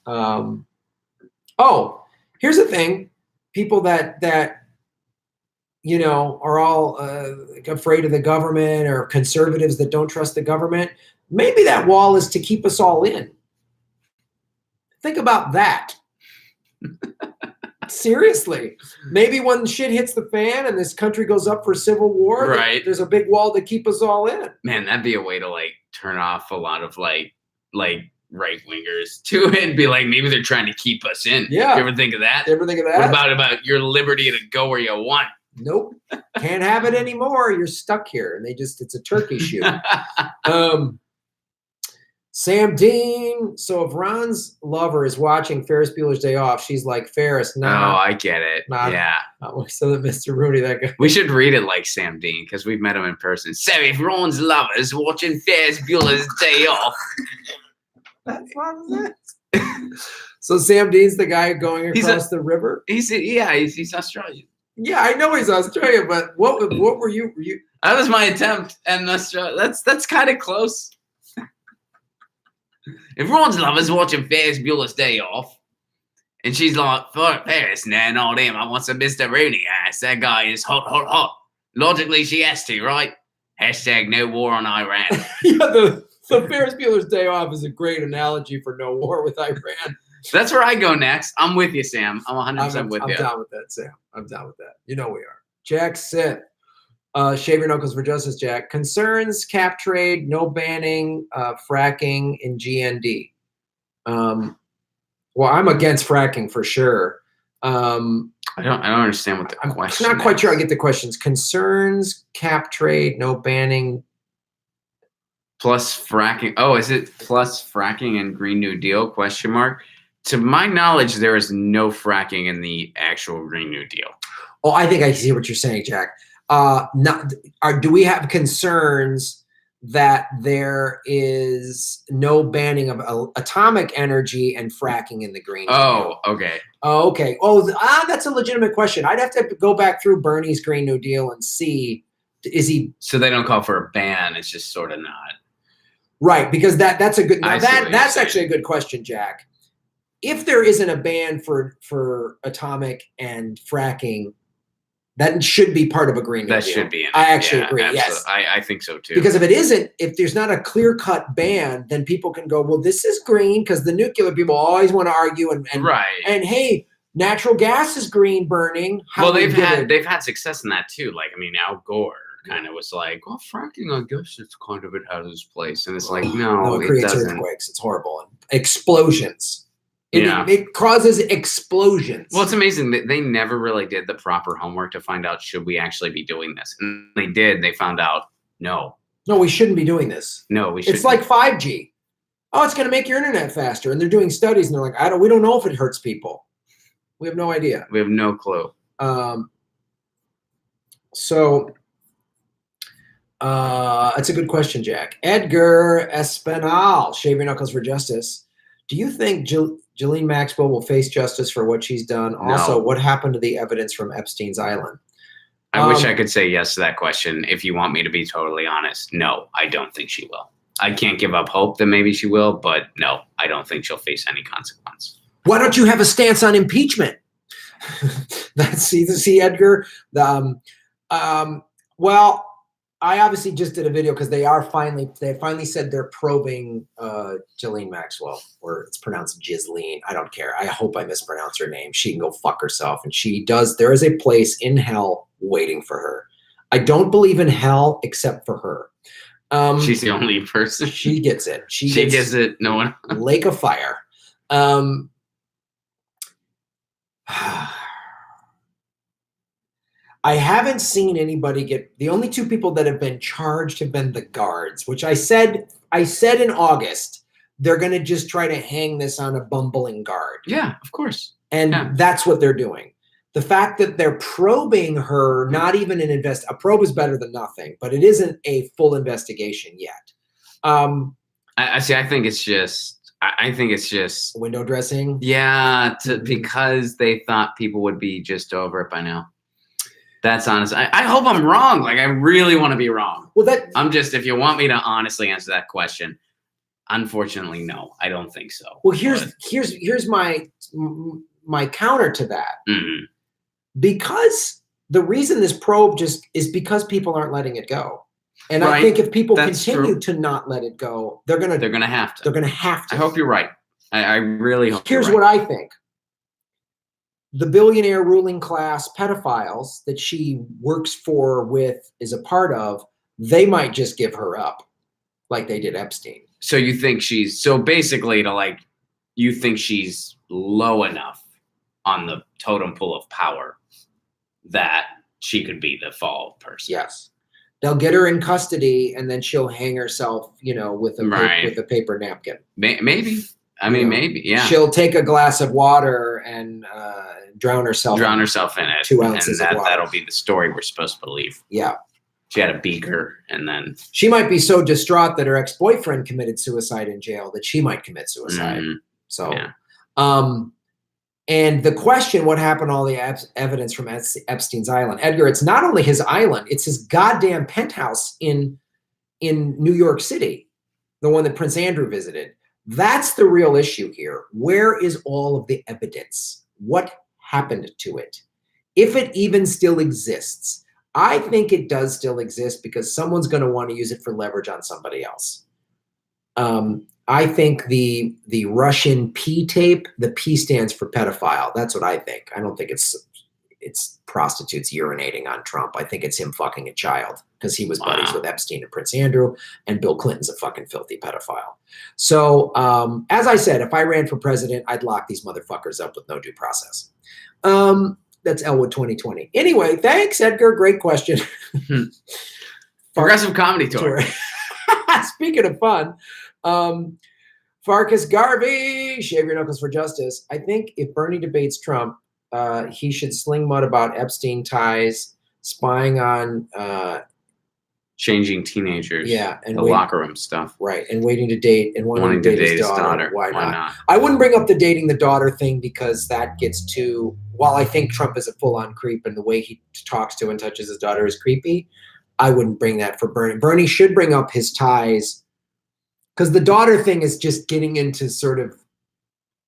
Here's the thing. People that are all afraid of the government, or conservatives that don't trust the government. Maybe that wall is to keep us all in. Think about that. Seriously. Maybe when shit hits the fan and this country goes up for civil war, right, there's a big wall to keep us all in. Man, that'd be a way to like turn off a lot of like right-wingers too, and be like, maybe they're trying to keep us in. Yeah. You ever think of that? What about your liberty to go where you want? Nope. Can't have it anymore. You're stuck here. And it's a turkey shoot. Sam Dean. So if Ron's lover is watching Ferris Bueller's Day Off, she's like, Ferris, no. Oh, I get it. Yeah. So that Mr. Rooney, that guy. We should read it like Sam Dean, because we've met him in person. So if Ron's lover is watching Ferris Bueller's Day Off. That's what it. So Sam Dean's the guy going across the river? He's Australian. Yeah, I know he's Australian, but what were you? That was my attempt, and Australia. That's kind of close. If Ron's lover's watching Ferris Bueller's Day Off, and she's like, "Fuck Ferris, nah, not him. I want some Mr. Rooney ass. That guy is hot, hot, hot." Logically, she has to, right? Hashtag no war on Iran. Yeah, the Ferris Bueller's Day Off is a great analogy for no war with Iran. That's where I go next. I'm with you, Sam. I'm 100% with you. I'm down with that, Sam. I'm down with that. You know we are. Jack Sith. Shave your knuckles for justice, Jack. Concerns, cap trade, no banning, fracking in GND. Well, I'm against fracking for sure. I don't understand what the question is. I'm not quite sure I get the questions. Concerns, cap trade, no banning. Plus fracking. Oh, is it plus fracking and Green New Deal? Question mark. To my knowledge, there is no fracking in the actual Green New Deal. Oh, I think I see what you're saying, Jack. Do we have concerns that there is no banning of atomic energy and fracking in the Green New Deal? Okay. Oh, okay. Oh, that's a legitimate question. I'd have to go back through Bernie's Green New Deal and see, is he... So they don't call for a ban. It's just sort of not. Right, because that's a good... Now that's actually a good question, Jack. If there isn't a ban for atomic and fracking, that should be part of a Green New Deal. That should be in it. I actually agree, absolutely. yes. I think so, too. Because if it isn't, if there's not a clear-cut ban, then people can go, well, this is green, because the nuclear people always want to argue. And right. And, hey, natural gas is green burning. They've had success in that, too. Like, I mean, Al Gore kind of was like, well, fracking, I guess it's kind of, it has its place. And it's like, no, it creates doesn't. Earthquakes. It's horrible. And explosions. Yeah. It causes explosions. Well, it's amazing that they never really did the proper homework to find out, should we actually be doing this? And they did. They found out, no. No, we shouldn't be doing this. No, we shouldn't. It's like 5G. Oh, it's going to make your internet faster. And they're doing studies, and they're like, we don't know if it hurts people. We have no idea. We have no clue. That's a good question, Jack. Edgar Espinal, Shave Your Knuckles for Justice. Do you think Ghislaine Maxwell will face justice for what she's done? No. Also, what happened to the evidence from Epstein's Island? I wish I could say yes to that question. If you want me to be totally honest, no, I don't think she will. I can't give up hope that maybe she will, but no, I don't think she'll face any consequence. Why don't you have a stance on impeachment? See, Edgar. Well, I obviously just did a video because they finally said they're probing Ghislaine Maxwell, or it's pronounced Ghislaine. I don't care. I hope I mispronounce her name. She can go fuck herself. And there is a place in hell waiting for her. I don't believe in hell except for her. She's the only person. She gets it. She gets it. No one. Lake of fire. I haven't seen anybody the only two people that have been charged have been the guards, which I said in August, they're going to just try to hang this on a bumbling guard. Yeah, of course. And that's what they're doing. the fact that they're probing her, not even a probe is better than nothing, but it isn't a full investigation yet. I think it's just window dressing. Yeah, because they thought people would be just over it by now. That's honest. I hope I'm wrong. Like, I really want to be wrong. Well, if you want me to honestly answer that question, unfortunately, no, I don't think so. Well, here's my counter to that. Mm-hmm. Because the reason this probe is because people aren't letting it go. And I think if people continue to not let it go, they're gonna have to. They're gonna have to. I hope you're right. I really hope Here's you're right. what I think. The billionaire ruling class pedophiles that she works is a part of, they might just give her up like they did Epstein. So you think she's you think she's low enough on the totem pole of power that she could be the fall person? Yes. They'll get her in custody and then she'll hang herself, with a paper napkin. Maybe. I mean, maybe, yeah. She'll take a glass of water and drown herself in it. 2 ounces of water. That'll be the story we're supposed to believe. Yeah. She had a beaker and then... She might be so distraught that her ex-boyfriend committed suicide in jail that she might commit suicide. Mm-hmm. So, yeah. And the question, what happened to all the evidence from Epstein's island? Edgar, it's not only his island, it's his goddamn penthouse in New York City, the one that Prince Andrew visited. That's the real issue here. Where is all of the evidence? What happened to it? If it even still exists, I think it does still exist because someone's going to want to use it for leverage on somebody else. I think the Russian P tape, the P stands for pedophile. That's what I think. I don't think it's prostitutes urinating on Trump. I think it's him fucking a child because he was buddies with Epstein and Prince Andrew, and Bill Clinton's a fucking filthy pedophile. So as I said, if I ran for president, I'd lock these motherfuckers up with no due process. That's Elwood 2020. Anyway, thanks, Edgar. Great question. Progressive comedy tour. Speaking of fun, Farkas Garvey, shave your knuckles for justice. I think if Bernie debates Trump, he should sling mud about Epstein ties, spying on changing teenagers. Yeah, and the locker room stuff. Right, and waiting to date and wanting to date his daughter. Why not? Not? I wouldn't bring up the dating the daughter thing because that gets too. While I think Trump is a full-on creep and the way he talks to and touches his daughter is creepy, I wouldn't bring that for Bernie. Bernie should bring up his ties because the daughter thing is just getting into sort of.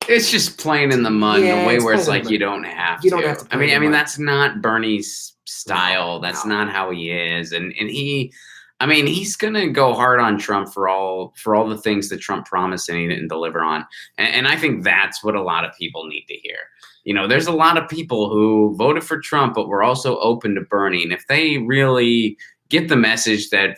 It's just playing in the mud in a way where it's like you don't have to. You don't have to. I mean, that's not Bernie's style. That's not how he is, and he. I mean, he's gonna go hard on Trump for all the things that Trump promised and he didn't deliver on, and I think that's what a lot of people need to hear. There's a lot of people who voted for Trump, but were also open to Bernie, and if they really get the message that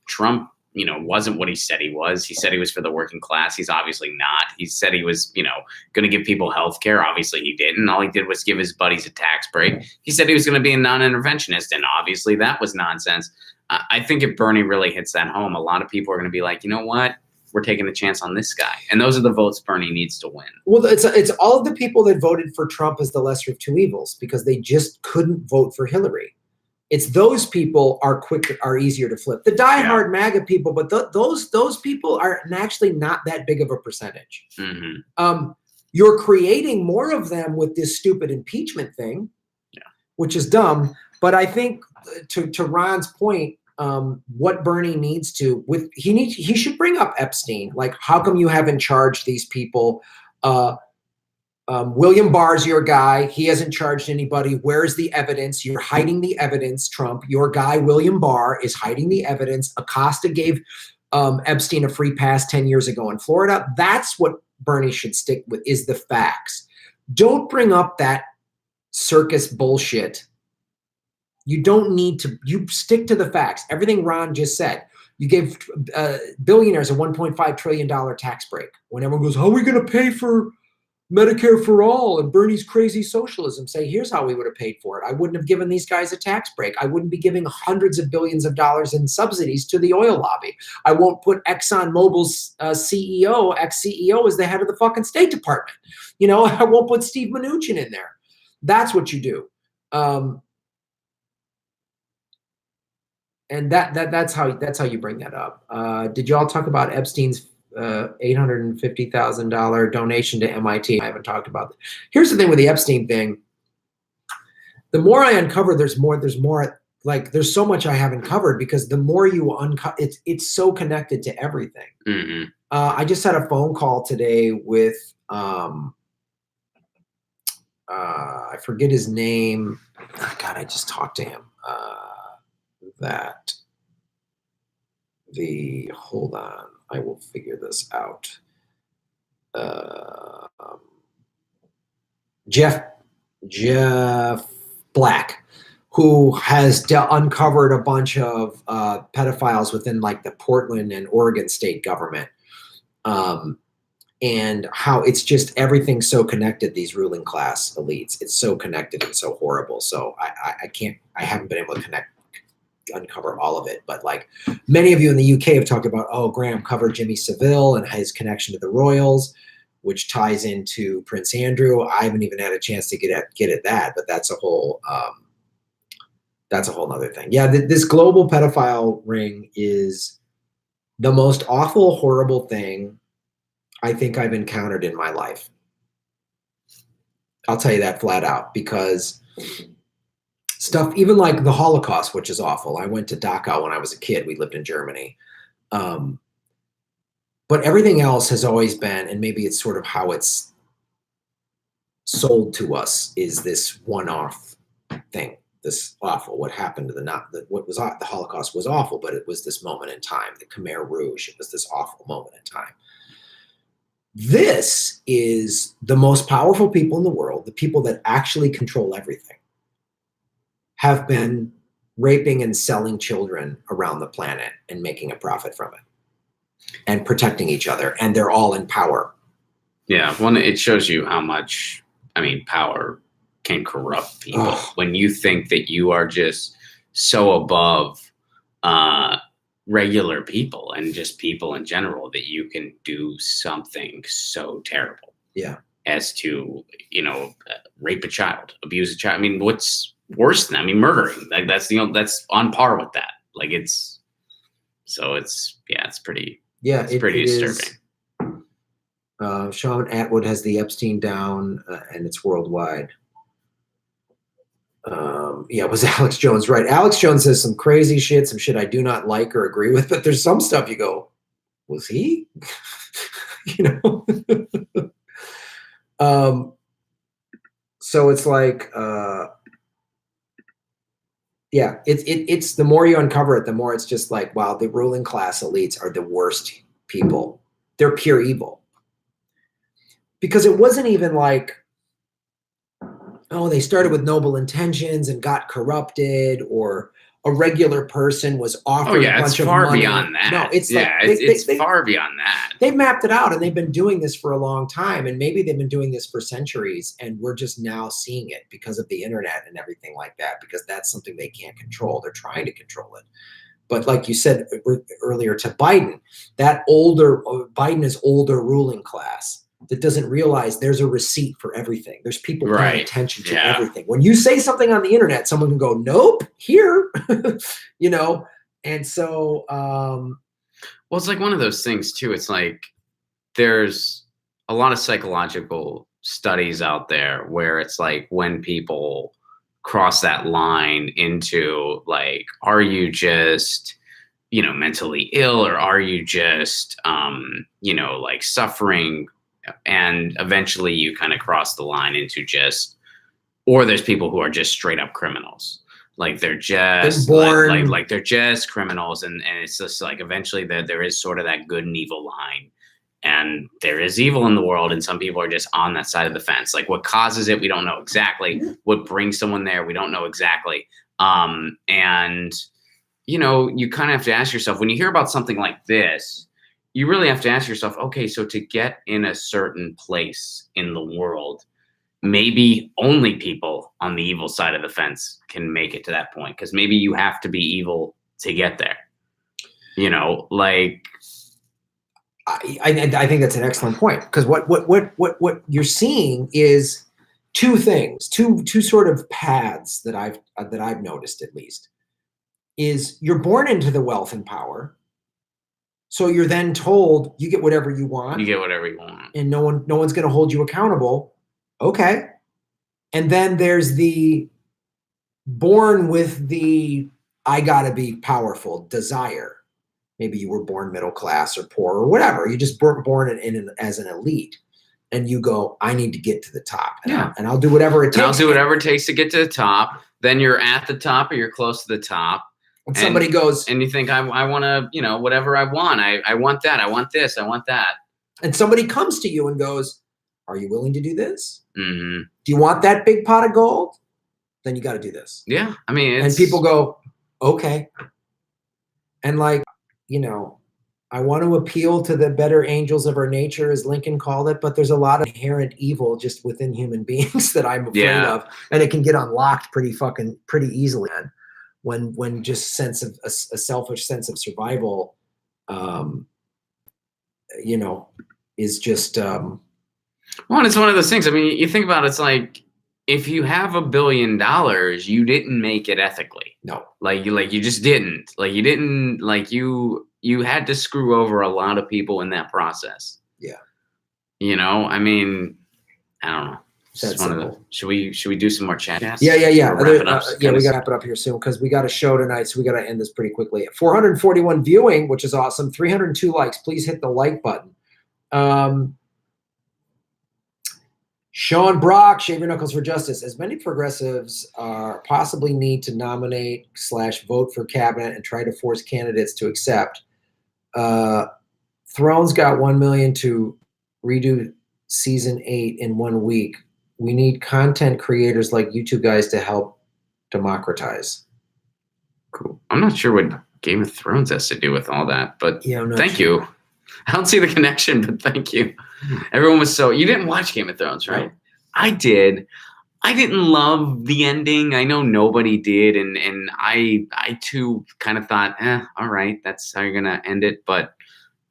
Trump, wasn't what he said he was. He said he was for the working class. He's obviously not. He said he was, going to give people health care. Obviously he didn't. All he did was give his buddies a tax break. He said he was going to be a non-interventionist, and obviously that was nonsense. I think if Bernie really hits that home, a lot of people are going to be like, you know what? We're taking a chance on this guy. And those are the votes Bernie needs to win. Well, it's all of the people that voted for Trump as the lesser of two evils because they just couldn't vote for Hillary. It's those people are easier to flip. The diehard MAGA people, but those people are actually not that big of a percentage. Mm-hmm. You're creating more of them with this stupid impeachment thing, which is dumb. But I think to Ron's point, what Bernie needs to he should bring up Epstein. Like, how come you haven't charged these people? William Barr's your guy. He hasn't charged anybody. Where's the evidence? You're hiding the evidence, Trump. Your guy, William Barr, is hiding the evidence. Acosta gave Epstein a free pass 10 years ago in Florida. That's what Bernie should stick with, is the facts. Don't bring up that circus bullshit. You don't need to. You stick to the facts. Everything Ron just said. You gave billionaires a $1.5 trillion tax break. When everyone goes, how are we going to pay for Medicare for all and Bernie's crazy socialism? Say, here's how we would have paid for it. I wouldn't have given these guys a tax break. I wouldn't be giving hundreds of billions of dollars in subsidies to the oil lobby. I won't put ExxonMobil's ex-CEO as the head of the fucking State Department. I won't put Steve Mnuchin in there. That's what you do. And that's how you bring that up. Did you all talk about Epstein's $850,000 donation to MIT? I haven't talked about that. Here's the thing with the Epstein thing. The more I uncover, there's more. Like there's so much I haven't covered because the more you uncover, it's so connected to everything. Mm-hmm. I just had a phone call today with I forget his name. Oh, God, I just talked to him. Hold on, I will figure this out. Jeff Black, who has uncovered a bunch of pedophiles within like the Portland and Oregon state government, and how it's just everything's so connected. These ruling class elites, it's so connected and so horrible. So I haven't been able to uncover all of it, but like many of you in the UK have talked about, oh, Graham covered Jimmy Savile and his connection to the royals, which ties into Prince Andrew. I haven't even had a chance to get at that, but that's a whole nother thing. Yeah, this global pedophile ring is the most awful, horrible thing I think I've encountered in my life. I'll tell you that flat out, because stuff, even like the Holocaust, which is awful. I went to Dachau when I was a kid. We lived in Germany. But everything else has always been, and maybe it's sort of how it's sold to us, is this one-off thing, this awful, what happened to the Holocaust was awful, but it was this moment in time, the Khmer Rouge, it was this awful moment in time. This is the most powerful people in the world, the people that actually control everything, have been raping and selling children around the planet and making a profit from it and protecting each other. And they're all in power. Yeah. One, it shows you how much, power can corrupt people. Oh. When you think that you are just so above regular people and just people in general, that you can do something so terrible. Yeah. As to, rape a child, abuse a child. What's worse than that? Murdering. Like that's on par with that. Like it's pretty. Yeah, it's pretty disturbing. Sean Atwood has the Epstein down, and it's worldwide. Was Alex Jones right? Alex Jones says some crazy shit, some shit I do not like or agree with, but there's some stuff you go, was he? So it's like, it's the more you uncover it, the more it's just like, wow, the ruling class elites are the worst people. They're pure evil. Because it wasn't even like, oh, they started with noble intentions and got corrupted, or a regular person was offered a bunch of money. It's far beyond that. No, it's it's far beyond that. They've mapped it out, and they've been doing this for a long time, and maybe they've been doing this for centuries, and we're just now seeing it because of the internet and everything like that, because that's something they can't control. They're trying to control it. But like you said earlier to Biden, Biden is older ruling class that doesn't realize there's a receipt for everything. There's people paying attention to everything. When you say something on the internet, someone can go, nope, here, And so, well, it's like one of those things too. It's like, there's a lot of psychological studies out there where it's like, when people cross that line into like, are you just, mentally ill, or are you just, like suffering? And eventually you kind of cross the line into just, or there's people who are just straight up criminals. Like they're just like they're just criminals. And it's just like, eventually there is sort of that good and evil line, and there is evil in the world. And some people are just on that side of the fence. Like what causes it, we don't know exactly. What brings someone there, we don't know exactly. And you kind of have to ask yourself, when you hear about something like this, you really have to ask yourself, okay, so to get in a certain place in the world, maybe only people on the evil side of the fence can make it to that point, because maybe you have to be evil to get there. Like I think that's an excellent point, because what you're seeing is two things, two sort of paths that I've noticed at least, is you're born into the wealth and power. So you're then told you get whatever you want. You get whatever you want. And no one's going to hold you accountable. Okay. And then there's the born with the I got to be powerful desire. Maybe you were born middle class or poor or whatever. You just weren't born as an elite. And you go, I need to get to the top. And I'll do whatever it takes. I'll do whatever it takes to get to the top. Then you're at the top or you're close to the top. And somebody goes. And you think, I want to, whatever I want. I want that. I want this. I want that. And somebody comes to you and goes, are you willing to do this? Mm-hmm. Do you want that big pot of gold? Then you got to do this. Yeah. I mean, and people go, okay. And like, I want to appeal to the better angels of our nature, as Lincoln called it, but there's a lot of inherent evil just within human beings that I'm afraid of. And it can get unlocked pretty easily when just a selfish sense of survival, is just. Well, it's one of those things. I mean, you think about it, it's like, if you have $1 billion, you didn't make it ethically. No. You just didn't. You had to screw over a lot of people in that process. Yeah. I mean, I don't know. Should we do some more chat? Yeah. We got to wrap it up here soon because we got a show tonight, so we got to end this pretty quickly. 441 viewing, which is awesome. 302 likes. Please hit the like button. Sean Brock, Shave Your Knuckles for Justice. As many progressives possibly need to nominate / vote for cabinet and try to force candidates to accept. Thrones got 1 million to redo season 8 in 1 week. We need content creators like you two guys to help democratize. Cool. I'm not sure what Game of Thrones has to do with all that, but thank you. I don't see the connection, but thank you. Everyone was you didn't watch Game of Thrones, right? No. I did. I didn't love the ending. I know nobody did. And I too kind of thought, all right, that's how you're going to end it. But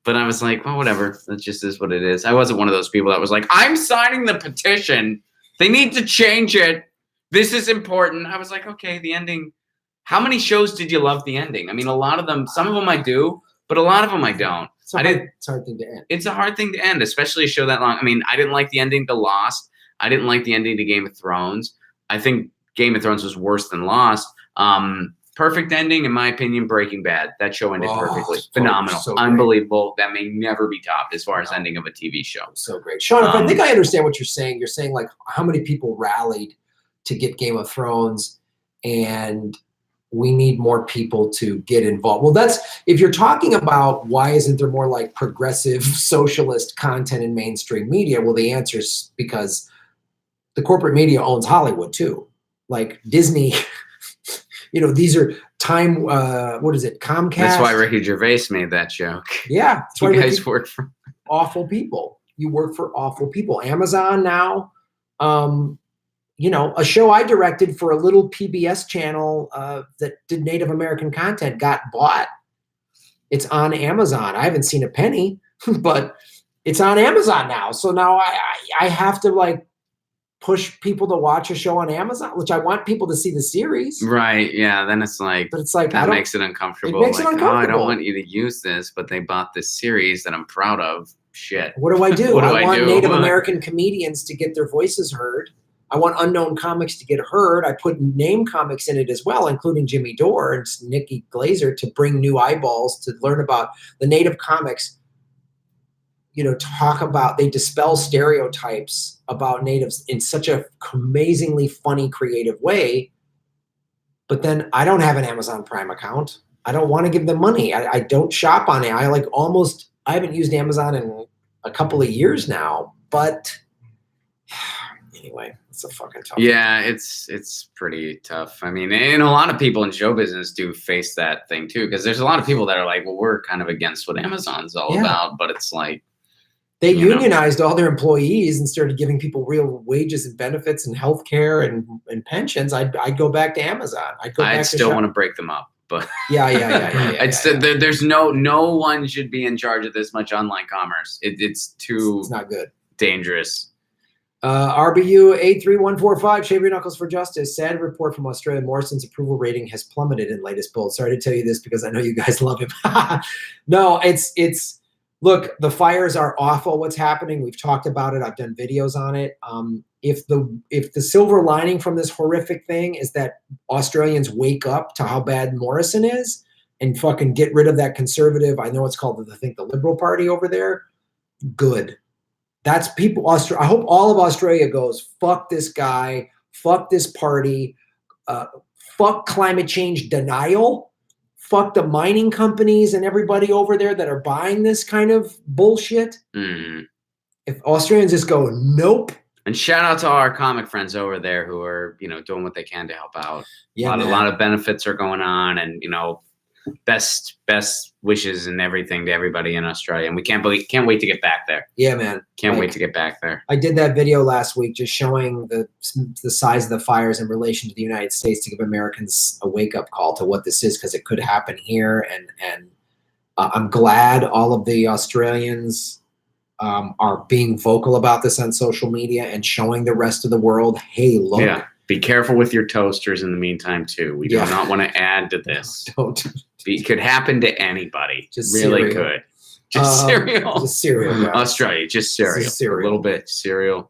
I was like, well, whatever. That just is what it is. I wasn't one of those people that was like, I'm signing the petition. They need to change it. This is important. I was like, okay, the ending. How many shows did you love the ending? I mean, a lot of them, some of them I do, but a lot of them I don't. It's a hard thing to end. It's a hard thing to end, especially a show that long. I mean, I didn't like the ending to Lost. I didn't like the ending to Game of Thrones. I think Game of Thrones was worse than Lost. Perfect ending, in my opinion, Breaking Bad. That show ended perfectly. Phenomenal. So unbelievable. That may never be topped as far as ending of a TV show. So great. Sean, I think I understand what you're saying. You're saying, like, how many people rallied to get Game of Thrones, and we need more people to get involved. Well, that's, if you're talking about why isn't there more like progressive socialist content in mainstream media? Well, the answer is because the corporate media owns Hollywood too. Like Disney, these are Comcast. That's why Ricky Gervais made that joke. Yeah. That's why you guys work for awful people. You work for awful people. Amazon now, a show I directed for a little PBS channel that did Native American content got bought. It's on Amazon. I haven't seen a penny, but it's on Amazon now. So now I have to like push people to watch a show on Amazon, which I want people to see the series. Right. Yeah. Then it's like, but it's like that makes it uncomfortable. It makes it uncomfortable. I don't want you to use this, but they bought this series that I'm proud of. Shit. What do I do? I want Native American comedians to get their voices heard. I want unknown comics to get heard. I put name comics in it as well, including Jimmy Dore and Nikki Glazer, to bring new eyeballs to learn about the Native comics. Talk about, they dispel stereotypes about Natives in such a amazingly funny, creative way. But then I don't have an Amazon Prime account. I don't want to give them money. I don't shop on it. I haven't used Amazon in a couple of years now, but anyway, it's a fucking tough. Yeah, it's pretty tough. I mean, and a lot of people in show business do face that thing too, because there's a lot of people that are like, well, we're kind of against what Amazon's all about, but it's like, they unionized all their employees and started giving people real wages and benefits and health care and pensions. I'd go back to Amazon. I'd still want to break them up, but yeah. There's no one should be in charge of this much online commerce. It's not good. Dangerous. RBU 83145, shave your knuckles for justice. Sad report from Australia. Morrison's approval rating has plummeted in latest poll. Sorry to tell you this because I know you guys love him. No, it's look, the fires are awful. What's happening? We've talked about it. I've done videos on it. If the silver lining from this horrific thing is that Australians wake up to how bad Morrison is and fucking get rid of that conservative, I know it's called, I think, the Liberal Party over there. Good. That's people. I hope all of Australia goes, fuck this guy, fuck this party, fuck climate change denial, fuck the mining companies and everybody over there that are buying this kind of bullshit. If Australians just go, nope. And shout out to all our comic friends over there who are, doing what they can to help out. Yeah, a lot of benefits are going on, and best wishes and everything to everybody in Australia, and we can't wait to get back there. Yeah, man, can't wait to get back there. I did that video last week just showing the size of the fires in relation to the United States to give Americans a wake-up call to what this is, because it could happen here, and I'm glad all of the Australians are being vocal about this on social media and showing the rest of the world, hey, look. Yeah. Be careful with your toasters in the meantime too. We do not want to add to this. Don't. It could happen to anybody. Just really cereal. Could. Just cereal. Just cereal. Guys. Australia, just cereal. A little bit cereal.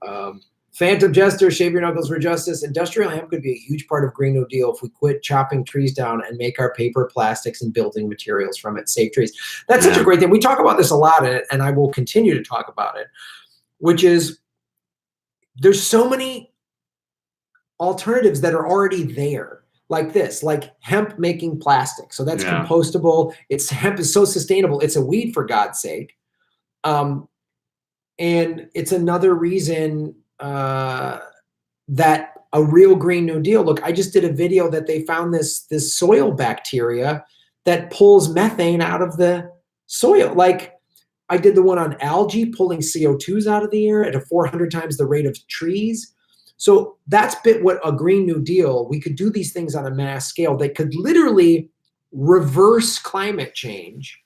Phantom Jester, shave your knuckles for justice. Industrial hemp could be a huge part of Green New Deal if we quit chopping trees down and make our paper, plastics, and building materials from it. Save trees. That's such a great thing. We talk about this a lot, and I will continue to talk about it, which is there's so many alternatives that are already there, like this, like hemp making plastic. So that's compostable. Hemp is so sustainable. It's a weed, for God's sake. And it's another reason that a real Green New Deal. Look, I just did a video that they found this soil bacteria that pulls methane out of the soil. Like I did the one on algae pulling CO2s out of the air at a 400 times the rate of trees. So that's what a Green New Deal, we could do these things on a mass scale. They could literally reverse climate change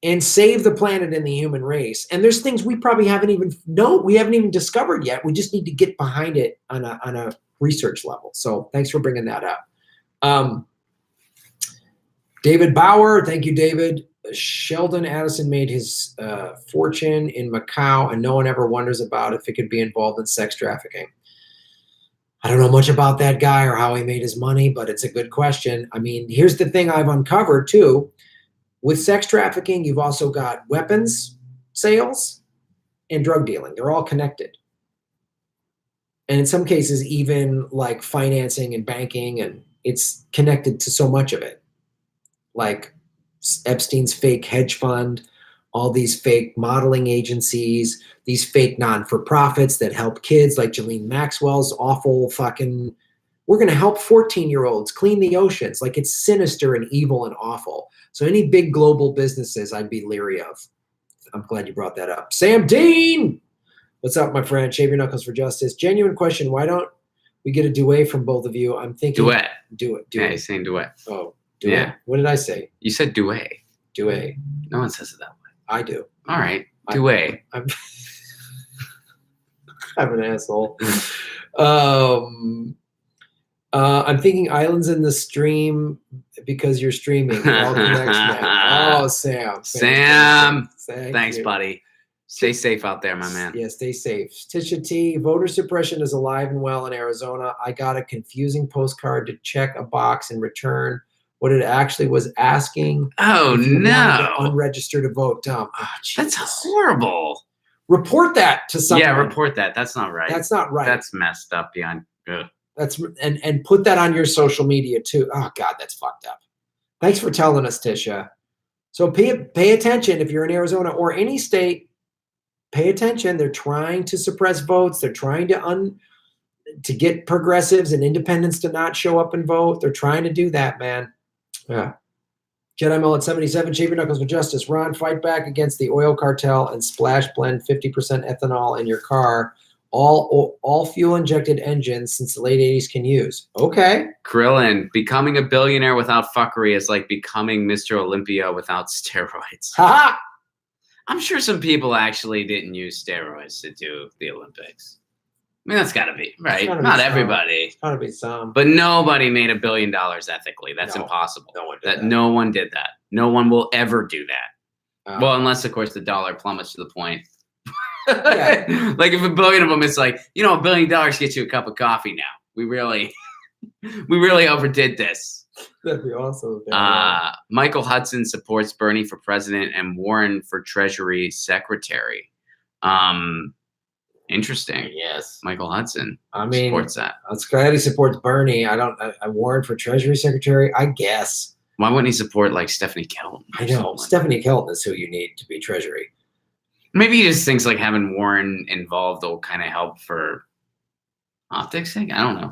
and save the planet and the human race. And there's things we probably haven't even discovered yet. We just need to get behind it on a research level. So thanks for bringing that up. David Bauer, thank you, David. Sheldon Addison made his fortune in Macau, and no one ever wonders about if it could be involved in sex trafficking. I don't know much about that guy or how he made his money, but it's a good question. I mean, here's the thing I've uncovered too. With sex trafficking, you've also got weapons sales and drug dealing. They're all connected. And in some cases, even like financing and banking, and it's connected to so much of it. Like Epstein's fake hedge fund, all these fake modeling agencies, these fake non-for-profits that help kids, like Ghislaine Maxwell's awful fucking, we're going to help 14-year-olds clean the oceans. Like, it's sinister and evil and awful. So any big global businesses I'd be leery of. I'm glad you brought that up. Sam Dean! What's up, my friend? Shave your knuckles for justice. Genuine question. Why don't we get a duet from both of you? I'm thinking. Duet. Duet. Yeah, he's saying duet. Oh, duet. Yeah. What did I say? You said duet. Duet. No one says it that way. I do. All right. Duet. I'm an asshole. I'm thinking Islands in the Stream because you're streaming. It all connects now. Oh, Sam. Thanks, buddy. Stay safe out there, my man. Yeah, stay safe. Tisha T, voter suppression is alive and well in Arizona. I got a confusing postcard to check a box and return what it actually was asking. Oh, no. Unregistered to vote. Dumb. Oh, that's horrible. Report that to someone. Yeah, report that. That's not right. That's not right. That's messed up beyond good. And put that on your social media too. Oh God, that's fucked up. Thanks for telling us, Tisha. So pay attention if you're in Arizona or any state. Pay attention. They're trying to suppress votes. They're trying to get progressives and independents to not show up and vote. They're trying to do that, man. Yeah. Jedi Mullet 77, shave your knuckles for justice. Ron, fight back against the oil cartel and splash blend 50% ethanol in your car. All fuel-injected engines since the late 80s can use. Okay. Krillin, becoming a billionaire without fuckery is like becoming Mr. Olympia without steroids. Ha! I'm sure some people actually didn't use steroids to do the Olympics. mean, that's got to be right. gotta be Not some. everybody, It's gotta be some. but nobody made $1 billion ethically. That's No, impossible. no one did that. that. No one did that. No one will ever do that. Well, Um, unless of course the dollar plummets to the point. Yeah. Like if 1 billion of them, it's like, $1 billion gets you a cup of coffee now. We really overdid this. that'd be awesome. Michael Hudson supports Bernie for president and Warren for Treasury Secretary. Interesting. Yes. Michael Hudson I mean, supports that. I'm glad he supports Bernie. I Warren for Treasury Secretary, I guess. Why wouldn't he support like Stephanie Kelton? I know. Stephanie Kelton is who you need to be Treasury. Maybe he just thinks like having Warren involved will kind of help for optics sake. I don't know.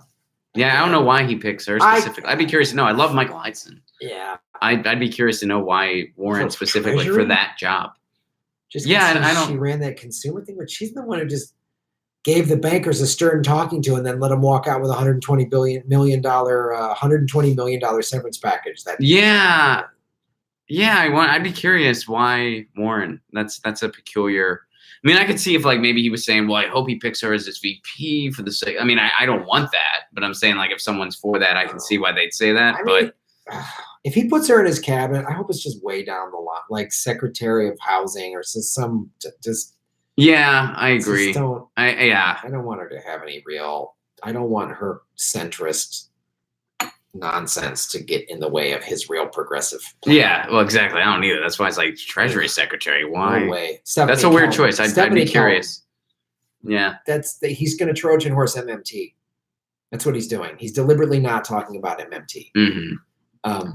Yeah, I don't know why he picks her specifically. I'd be curious to know. I love Michael Hudson. Yeah. I'd be curious to know why Warren For specifically Treasury? for that job. Just Yeah, and I don't. She ran that consumer thing, but she's the one who just gave the bankers a stern talking to, and then let them walk out with $120 million severance package. Yeah. I'd be curious why Warren. That's a peculiar. I mean, I could see if like maybe he was saying, well, I hope he picks her as his VP for the sake. I mean, I don't want that, but I'm saying like if someone's for that, I can see why they'd say that. But if he puts her in his cabinet, I hope it's just way down the line, like Secretary of Housing or some just. Yeah, I agree. Just don't. Yeah. I don't want her to have any real. I don't want her centrist nonsense to get in the way of his real progressive plan. Yeah, well, exactly. I don't either. That's why it's like Treasury Secretary. Why? No way. That's a weird choice. I'd be curious. Yeah. He's going to Trojan horse MMT. That's what he's doing. He's deliberately not talking about MMT. Mm-hmm.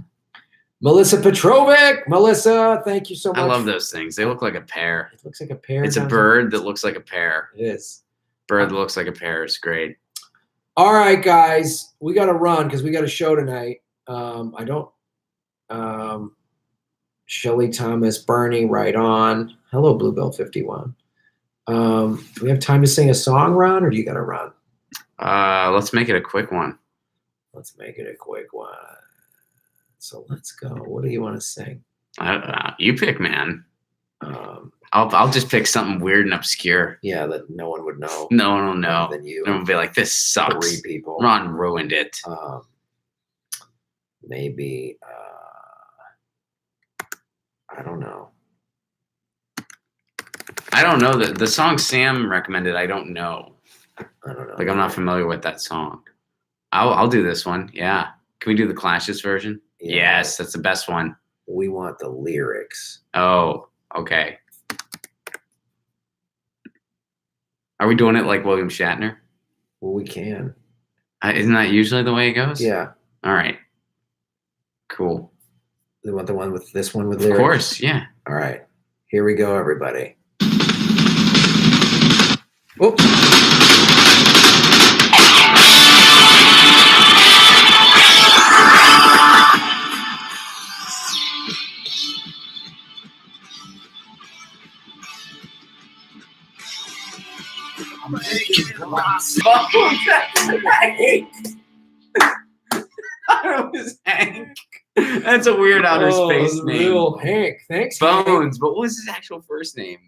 Melissa Petrovic. Melissa, thank you so much. I love those things. They look like a pear. It looks like a pear. It's a bird that looks like a pear. It is. Bird that looks like a pear. It's great. All right, guys. We got to run because we got a show tonight. Shelly Thomas, Bernie, right on. Hello, Bluebell 51. Do we have time to sing a song, Ron, or do you got to run? Let's make it a quick one. Let's make it a quick one. So let's go. What do you want to sing? You pick, man. I'll just pick something weird and obscure. Yeah, that no one would know. No one will know. Than you. Everyone will be like, "This sucks." 3 people. Ron ruined it. Maybe. I don't know. I don't know the song Sam recommended. I don't know. I don't know. Like I'm not familiar with that song. I'll do this one. Yeah. Can we do the Clash's version? Yeah. Yes, that's the best one. We want the lyrics. Oh, okay. Are we doing it like William Shatner? Well, we can. Isn't that usually the way it goes? Yeah. All right. Cool. We want the one with this one with lyrics? Of course, yeah. All right. Here we go, everybody. Oops. It was Hank. That's a weird outer space name. Real Hank. Thanks, Bones. Hank. But what was his actual first name?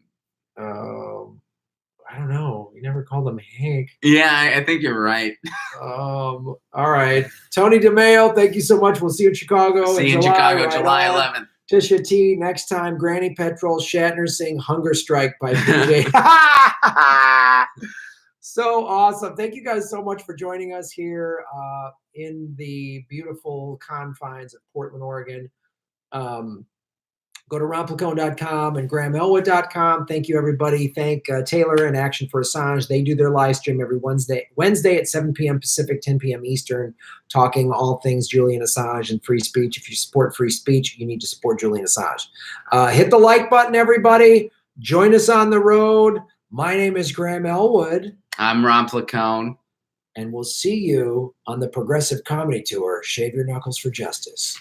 I don't know. We never called him Hank. Yeah, I think you're right. All right. Tony DeMeo, thank you so much. We'll see you in Chicago. See you in Chicago, July 11th. Tisha T. Next time, Granny Petrol, Shatner sing Hunger Strike by DJ. So awesome. Thank you guys so much for joining us here in the beautiful confines of Portland, Oregon. Go to ronplacone.com and grahamelwood.com. Thank you, everybody. Thank Taylor and Action for Assange. They do their live stream every Wednesday at 7 p.m. Pacific, 10 p.m. Eastern, talking all things Julian Assange and free speech. If you support free speech, you need to support Julian Assange. Hit the like button, everybody. Join us on the road. My name is Graham Elwood. I'm Ron Placone. And we'll see you on the Progressive Comedy Tour. Shave your knuckles for justice.